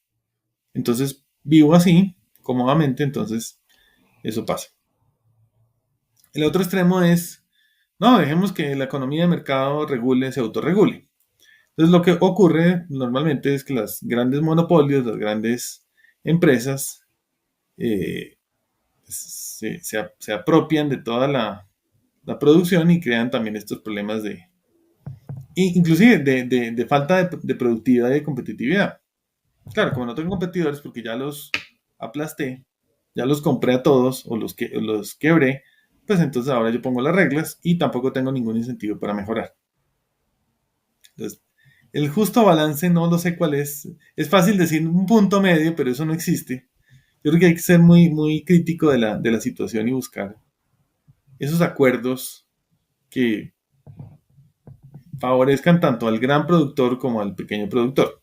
Entonces, vivo así, cómodamente, entonces eso pasa. El otro extremo es, no, dejemos que la economía de mercado regule, se autorregule. Entonces lo que ocurre normalmente es que las grandes monopolios, las grandes empresas, eh, se apropian de toda la producción y crean también estos problemas inclusive de falta de productividad y de competitividad. Claro, como no tengo competidores porque ya los aplasté, ya los compré a todos o los quebré, pues entonces ahora yo pongo las reglas y tampoco tengo ningún incentivo para mejorar. Entonces, el justo balance no lo sé cuál es. Es fácil decir un punto medio, pero eso no existe. Yo creo que hay que ser muy, muy crítico de la situación y buscar esos acuerdos que favorezcan tanto al gran productor como al pequeño productor.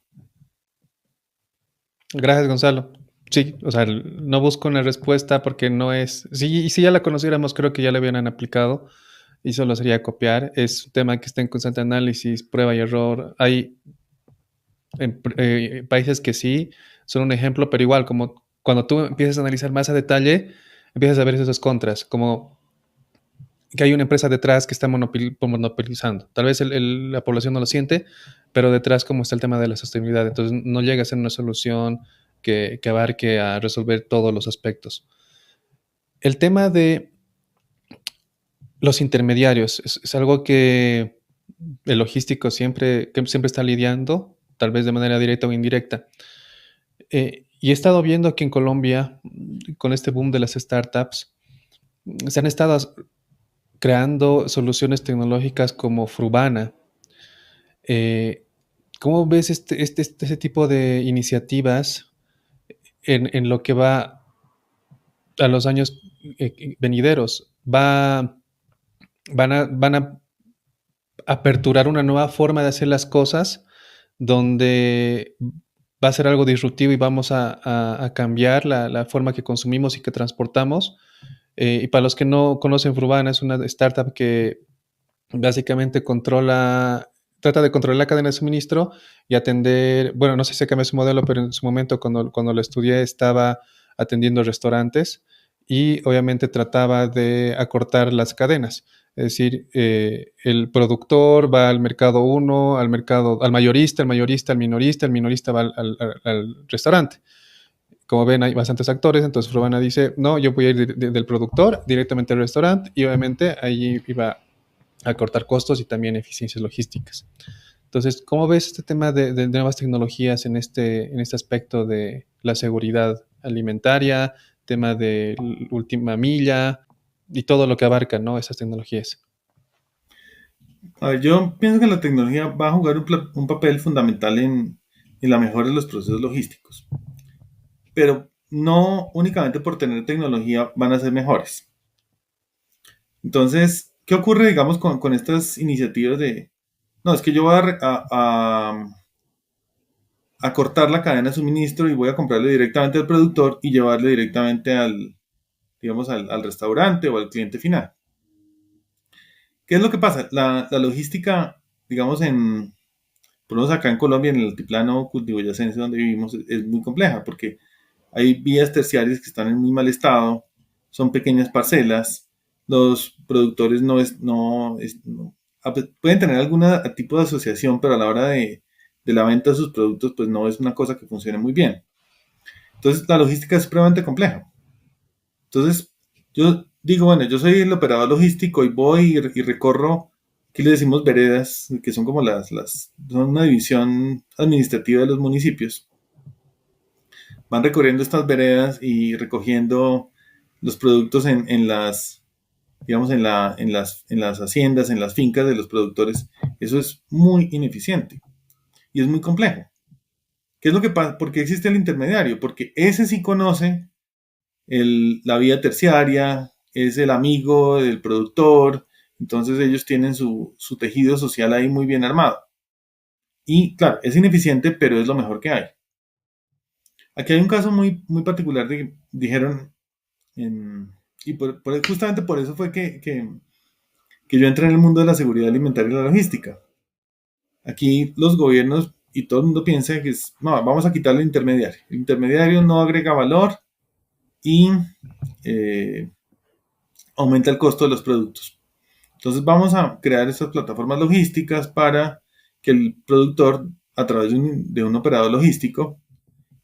Gracias, Gonzalo. Sí, o sea, no busco una respuesta porque no es... Si ya la conociéramos, creo que ya la hubieran aplicado y solo sería copiar. Es un tema que está en constante análisis, prueba y error. Hay países que sí son un ejemplo, pero igual, como cuando tú empiezas a analizar más a detalle, empiezas a ver esos contras, como que hay una empresa detrás que está monopolizando. Tal vez la población no lo siente, pero detrás como está el tema de la sostenibilidad. Entonces no llega a ser una solución que abarque a resolver todos los aspectos. El tema de los intermediarios es algo que el logístico siempre está lidiando, tal vez de manera directa o indirecta. Y he estado viendo que en Colombia, con este boom de las startups, se han estado creando soluciones tecnológicas como Frubana. ¿Cómo ves ese tipo de iniciativas en lo que va a los años venideros? Van a aperturar una nueva forma de hacer las cosas donde va a ser algo disruptivo y vamos a cambiar la forma que consumimos y que transportamos. Y para los que no conocen, Frubana es una startup que básicamente trata de controlar la cadena de suministro y atender, bueno, no sé si cambió su modelo, pero en su momento cuando lo estudié estaba atendiendo restaurantes y obviamente trataba de acortar las cadenas. Es decir, el productor va al mercado uno, al mayorista, al minorista, el minorista va al restaurante. Como ven, hay bastantes actores, entonces Frubana dice, no, yo voy a ir del productor directamente al restaurante y obviamente ahí iba a cortar costos y también eficiencias logísticas. Entonces, ¿cómo ves este tema de nuevas tecnologías en este aspecto de la seguridad alimentaria, tema de última milla y todo lo que abarcan, ¿no? Esas tecnologías. A ver, yo pienso que la tecnología va a jugar un papel fundamental en la mejora de los procesos logísticos, pero no únicamente por tener tecnología van a ser mejores. Entonces, ¿qué ocurre, digamos, con estas iniciativas de, no, es que yo voy a cortar la cadena de suministro y voy a comprarle directamente al productor y llevarle directamente digamos, al restaurante o al cliente final? ¿Qué es lo que pasa? La logística, digamos, por lo menos acá en Colombia, en el altiplano cundiboyacense donde vivimos, es muy compleja porque hay vías terciarias que están en muy mal estado, son pequeñas parcelas, los productores pueden tener algún tipo de asociación, pero a la hora de la venta de sus productos, pues no es una cosa que funcione muy bien. Entonces, la logística es supremamente compleja. Entonces, yo digo, bueno, yo soy el operador logístico y voy y recorro, aquí le decimos veredas, que son como son una división administrativa de los municipios. Van recorriendo estas veredas y recogiendo los productos en las, digamos, en las haciendas, en las fincas de los productores. Eso es muy ineficiente y es muy complejo. ¿Qué es lo que pasa? ¿Por qué existe el intermediario? Porque ese sí conoce la vía terciaria, es el amigo del productor, entonces ellos tienen su tejido social ahí muy bien armado. Y claro, es ineficiente, pero es lo mejor que hay. Aquí hay un caso muy, muy particular de que dijeron, y justamente por eso fue que yo entré en el mundo de la seguridad alimentaria y la logística. Aquí los gobiernos y todo el mundo piensa que no, vamos a quitarle el intermediario. El intermediario no agrega valor y aumenta el costo de los productos. Entonces vamos a crear estas plataformas logísticas para que el productor, a través de un operador logístico,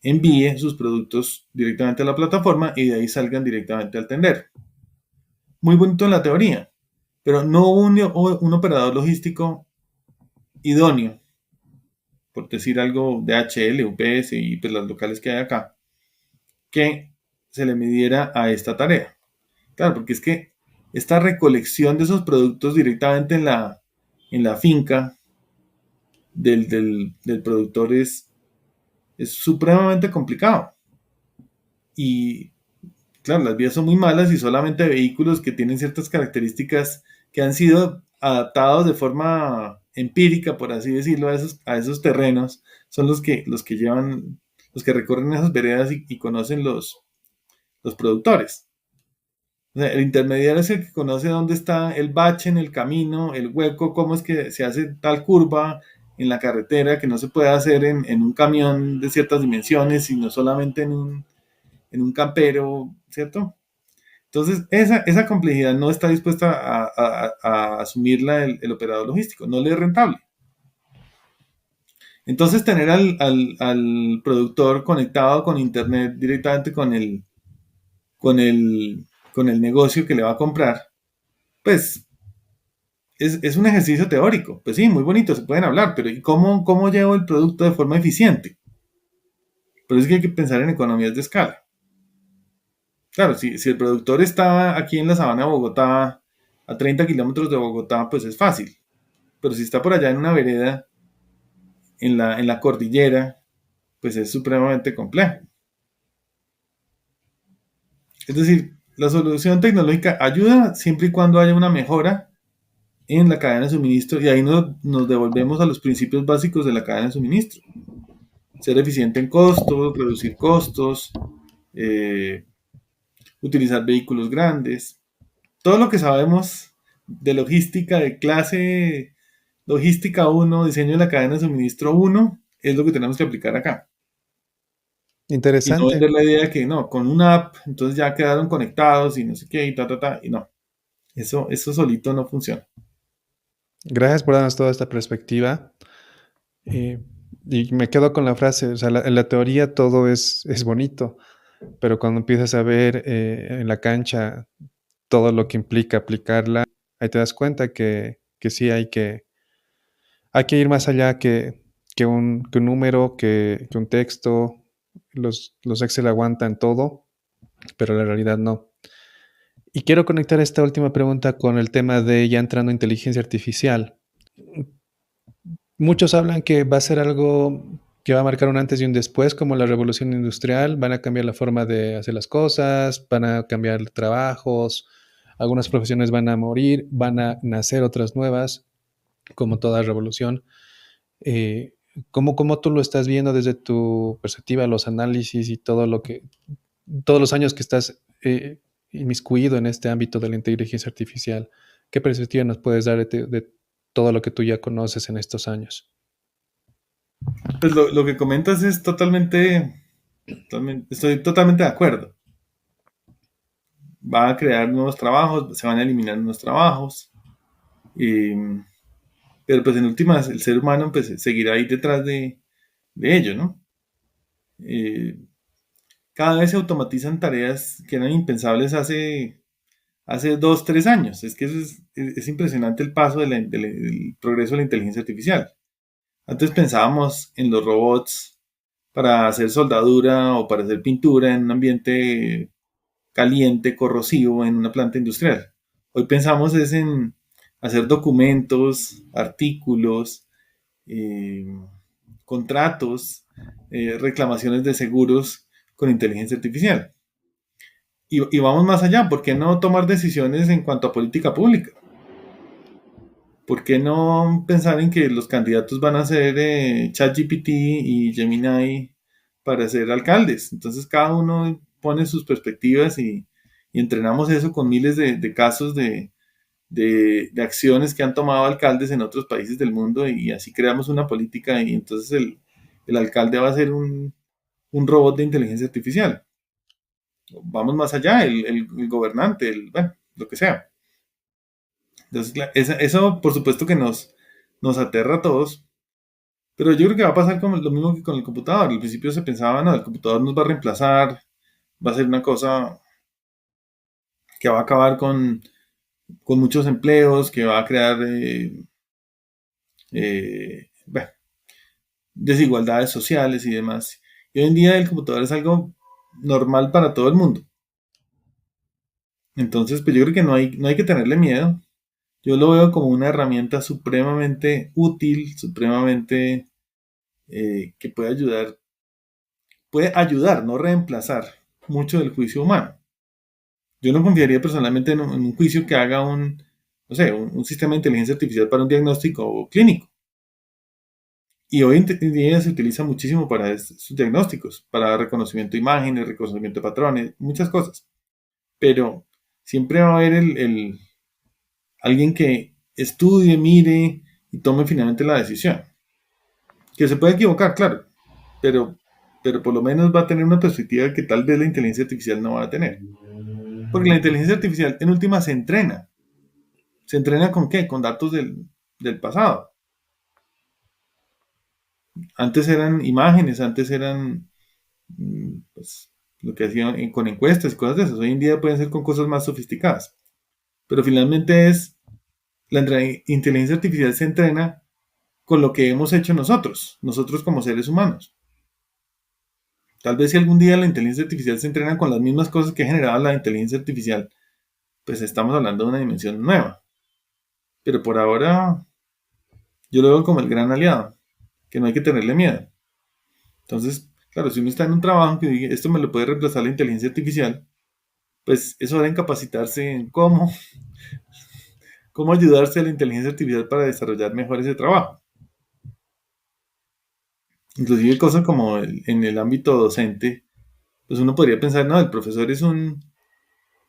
envíe sus productos directamente a la plataforma y de ahí salgan directamente al tender. Muy bonito en la teoría, pero no hubo un operador logístico idóneo, por decir algo, DHL, UPS y pues las locales que hay acá, que se le midiera a esta tarea. Claro, porque es que esta recolección de esos productos directamente en la finca del productor es supremamente complicado. Y claro, las vías son muy malas y solamente vehículos que tienen ciertas características que han sido adaptados de forma empírica, por así decirlo, a esos terrenos, son los que recorren esas veredas y conocen los productores. O sea, el intermediario es el que conoce dónde está el bache en el camino, el hueco, cómo es que se hace tal curva en la carretera que no se puede hacer en un camión de ciertas dimensiones, sino solamente en un campero, ¿cierto? Entonces, esa complejidad no está dispuesta a asumirla el operador logístico, no le es rentable. Entonces, tener al productor conectado con internet directamente con el, con el negocio que le va a comprar, pues es un ejercicio teórico. Pues sí, muy bonito, se pueden hablar, pero ¿y cómo llevo el producto de forma eficiente? Pero es que hay que pensar en economías de escala. Claro, si el productor está aquí en la sabana de Bogotá, a 30 kilómetros de Bogotá, pues es fácil. Pero si está por allá en una vereda, en la cordillera, pues es supremamente complejo. Es decir, la solución tecnológica ayuda siempre y cuando haya una mejora en la cadena de suministro y ahí nos devolvemos a los principios básicos de la cadena de suministro. Ser eficiente en costos, reducir costos, utilizar vehículos grandes. Todo lo que sabemos de logística de clase logística uno, diseño de la cadena de suministro uno, es lo que tenemos que aplicar acá. Y no Interesante. vender la idea de que no, con una app, entonces ya quedaron conectados y no sé qué, y y no. Eso solito no funciona. Gracias por darnos toda esta perspectiva. Eh, y me quedo con la frase, o sea, en la teoría todo es bonito, pero cuando empiezas a ver en la cancha todo lo que implica aplicarla, ahí te das cuenta que sí hay que ir más allá que un número, que un texto. Los Excel aguantan todo, pero la realidad no. Y quiero conectar esta última pregunta con el tema de ya entrando en inteligencia artificial. Muchos hablan que va a ser algo que va a marcar un antes y un después, como la revolución industrial. Van a cambiar la forma de hacer las cosas, van a cambiar trabajos, algunas profesiones van a morir, van a nacer otras nuevas, como toda revolución. Eh, ¿Cómo tú lo estás viendo desde tu perspectiva, los análisis y todos los años que estás inmiscuido en este ámbito de la inteligencia artificial? ¿Qué perspectiva nos puedes dar de todo lo que tú ya conoces en estos años? Pues lo que comentas es estoy totalmente de acuerdo. Va a crear nuevos trabajos, se van a eliminar nuevos trabajos, y, pero pues en últimas el ser humano pues seguirá ahí detrás de ello, ¿no? Eh, Cada vez se automatizan tareas que eran impensables hace 2, 3 años. Es que es impresionante el paso del progreso de la inteligencia artificial. Antes pensábamos en los robots para hacer soldadura o para hacer pintura en un ambiente caliente, corrosivo, en una planta industrial. Hoy pensamos es en hacer documentos, artículos, eh, contratos, reclamaciones de seguros con inteligencia artificial. Y vamos más allá, ¿por qué no tomar decisiones en cuanto a política pública? ¿Por qué no pensar en que los candidatos van a ser ChatGPT y Gemini para ser alcaldes? Entonces cada uno pone sus perspectivas y entrenamos eso con miles de casos de acciones que han tomado alcaldes en otros países del mundo y así creamos una política y entonces el alcalde va a ser un robot de inteligencia artificial. Vamos más allá, el gobernante, bueno, lo que sea. Entonces, eso por supuesto que nos aterra a todos, pero yo creo que va a pasar como lo mismo que con el computador. Al principio se pensaba, no, el computador nos va a reemplazar, va a ser una cosa que va a acabar con muchos empleos, que va a crear bueno, desigualdades sociales y demás. Y hoy en día el computador es algo normal para todo el mundo. Entonces, pues yo creo que no hay que tenerle miedo. Yo lo veo como una herramienta supremamente útil, supremamente que puede ayudar, no reemplazar mucho del juicio humano. Yo no confiaría personalmente en un juicio que haga no sé, un sistema de inteligencia artificial para un diagnóstico clínico. Y hoy en día se utiliza muchísimo para estos diagnósticos, para reconocimiento de imágenes, reconocimiento de patrones, muchas cosas. Pero siempre va a haber alguien que estudie, mire y tome finalmente la decisión. Que se puede equivocar, claro, pero, pero por lo menos va a tener una perspectiva que tal vez la inteligencia artificial no va a tener. Porque la inteligencia artificial en última se entrena. ¿Se entrena con qué? Con datos del pasado. Antes eran imágenes, antes eran pues, lo que hacían con encuestas y cosas de esas. Hoy en día pueden ser con cosas más sofisticadas. Pero finalmente la inteligencia artificial se entrena con lo que hemos hecho nosotros como seres humanos. Tal vez si algún día la inteligencia artificial se entrena con las mismas cosas que generaba la inteligencia artificial, pues estamos hablando de una dimensión nueva. Pero por ahora yo lo veo como el gran aliado, que no hay que tenerle miedo. Entonces, claro, si uno está en un trabajo que diga, esto me lo puede reemplazar la inteligencia artificial, pues es hora de capacitarse en cómo ayudarse a la inteligencia artificial para desarrollar mejor ese trabajo. Inclusive cosas como en el ámbito docente, pues uno podría pensar, no, el profesor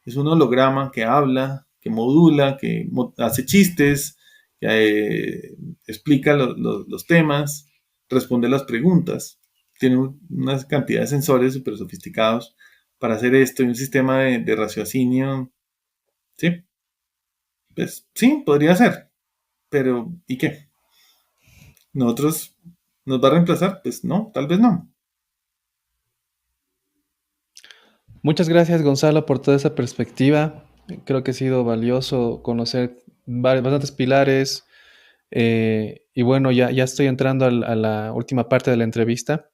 Es un holograma que habla, que modula, que hace chistes, que explica los temas, responde las preguntas. Tiene una cantidad de sensores súper sofisticados para hacer esto y un sistema de raciocinio. Sí, pues sí, podría ser, pero ¿y qué? ¿Nosotros nos va a reemplazar? Pues no, tal vez no. Muchas gracias, Gonzalo, por toda esa perspectiva. Creo que ha sido valioso conocer bastantes pilares. Y bueno, ya estoy entrando a la última parte de la entrevista.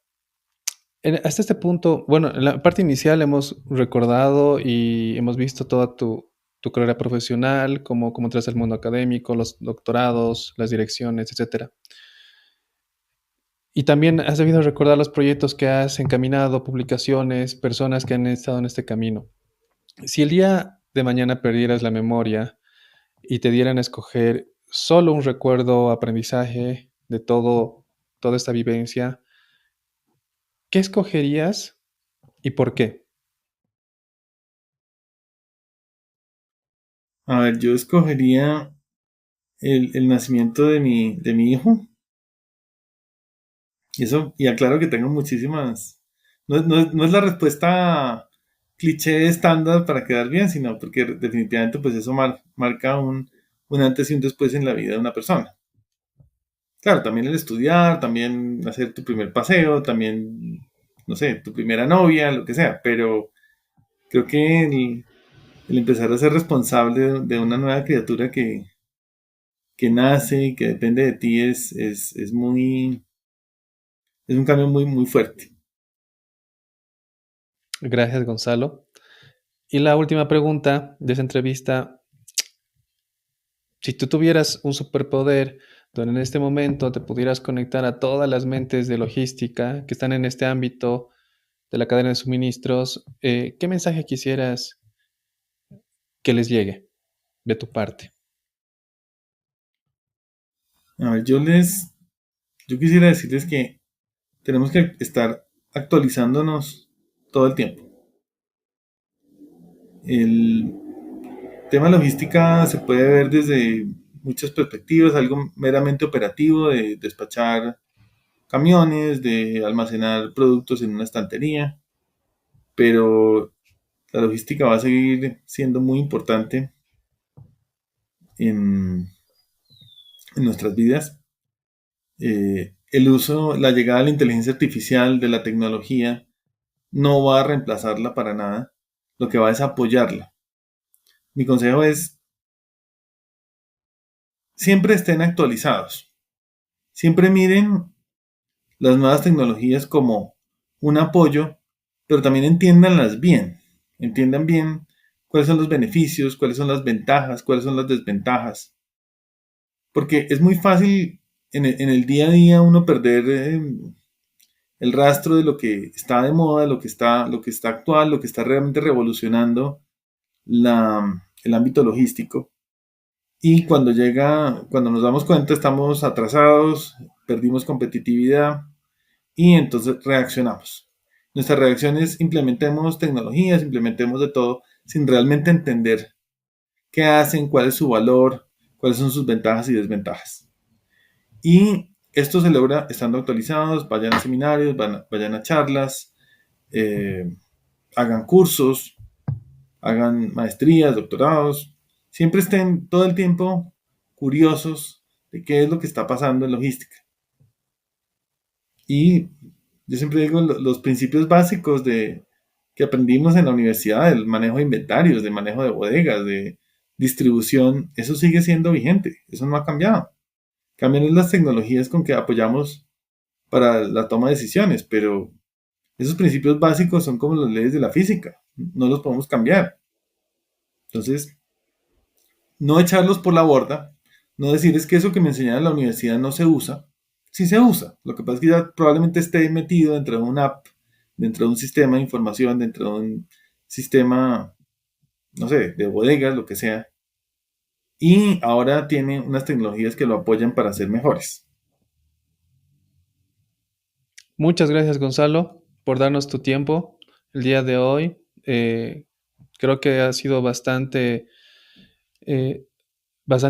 Hasta este punto, bueno, en la parte inicial hemos recordado y hemos visto toda tu carrera profesional, cómo entras al mundo académico, los doctorados, las direcciones, etcétera. Y también has debido recordar los proyectos que has encaminado, publicaciones, personas que han estado en este camino. Si el día de mañana perdieras la memoria y te dieran a escoger solo un recuerdo, aprendizaje de toda esta vivencia, ¿qué escogerías y por qué? A ver, yo escogería el nacimiento de mi hijo. Y eso, y aclaro que tengo muchísimas. No es la respuesta cliché estándar para quedar bien, sino porque definitivamente pues eso marca un antes y un después en la vida de una persona. Claro, también el estudiar, también hacer tu primer paseo, también, no sé, tu primera novia, lo que sea, pero creo que el empezar a ser responsable de una nueva criatura que nace y que depende de ti es un cambio muy fuerte. Gracias, Gonzalo. Y la última pregunta de esa entrevista, si tú tuvieras un superpoder donde en este momento te pudieras conectar a todas las mentes de logística que están en este ámbito de la cadena de suministros, ¿qué mensaje quisieras que les llegue de tu parte? A ver, yo quisiera decirles que tenemos que estar actualizándonos todo el tiempo. El tema logística se puede ver desde muchas perspectivas, algo meramente operativo de despachar camiones, de almacenar productos en una estantería, pero la logística va a seguir siendo muy importante en, en nuestras vidas. El uso, la llegada de la inteligencia artificial, de la tecnología, no va a reemplazarla para nada, lo que va es apoyarla. Mi consejo es, siempre estén actualizados, siempre miren las nuevas tecnologías como un apoyo, pero también entiéndanlas bien, entiendan bien cuáles son los beneficios, cuáles son las ventajas, cuáles son las desventajas, porque es muy fácil en el día a día uno perder el rastro de lo que está de moda, lo que está actual, lo que está realmente revolucionando el ámbito logístico. Y cuando nos damos cuenta, estamos atrasados, perdimos competitividad y entonces reaccionamos. Nuestra reacción es implementemos tecnologías, implementemos de todo, sin realmente entender qué hacen, cuál es su valor, cuáles son sus ventajas y desventajas. Y esto se logra estando actualizados, vayan a seminarios, vayan a charlas, eh, hagan cursos, hagan maestrías, doctorados, siempre estén todo el tiempo curiosos de qué es lo que está pasando en logística. Y yo siempre digo los principios básicos que aprendimos en la universidad, el manejo de inventarios, de manejo de bodegas, de distribución, eso sigue siendo vigente, eso no ha cambiado. Cambian las tecnologías con que apoyamos para la toma de decisiones, pero esos principios básicos son como las leyes de la física, no los podemos cambiar. Entonces, no echarlos por la borda, no decir es que eso que me enseñaron en la universidad no se usa, sí se usa. Lo que pasa es que ya probablemente esté metido dentro de una app, dentro de un sistema de información, dentro de un sistema, no sé, de bodegas, lo que sea. Y ahora tiene unas tecnologías que lo apoyan para ser mejores. Muchas gracias, Gonzalo, por darnos tu tiempo el día de hoy. Creo que ha sido bastante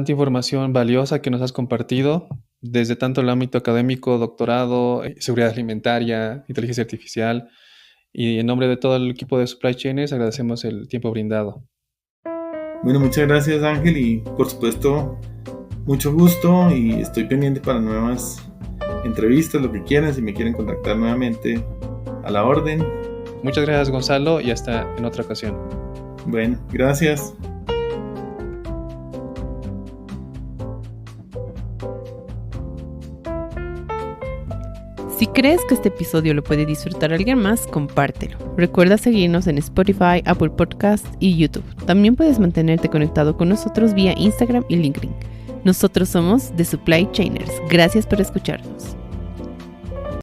información valiosa que nos has compartido desde tanto el ámbito académico, doctorado, seguridad alimentaria, inteligencia artificial. Y en nombre de todo el equipo de Supply Chainers agradecemos el tiempo brindado. Bueno, muchas gracias Ángel y por supuesto mucho gusto y estoy pendiente para nuevas entrevistas, lo que quieran, si me quieren contactar nuevamente a la orden. Muchas gracias Gonzalo y hasta en otra ocasión. Bueno, gracias. Si crees que este episodio lo puede disfrutar alguien más, compártelo. Recuerda seguirnos en Spotify, Apple Podcasts y YouTube. También puedes mantenerte conectado con nosotros vía Instagram y LinkedIn. Nosotros somos The Supply Chainers. Gracias por escucharnos.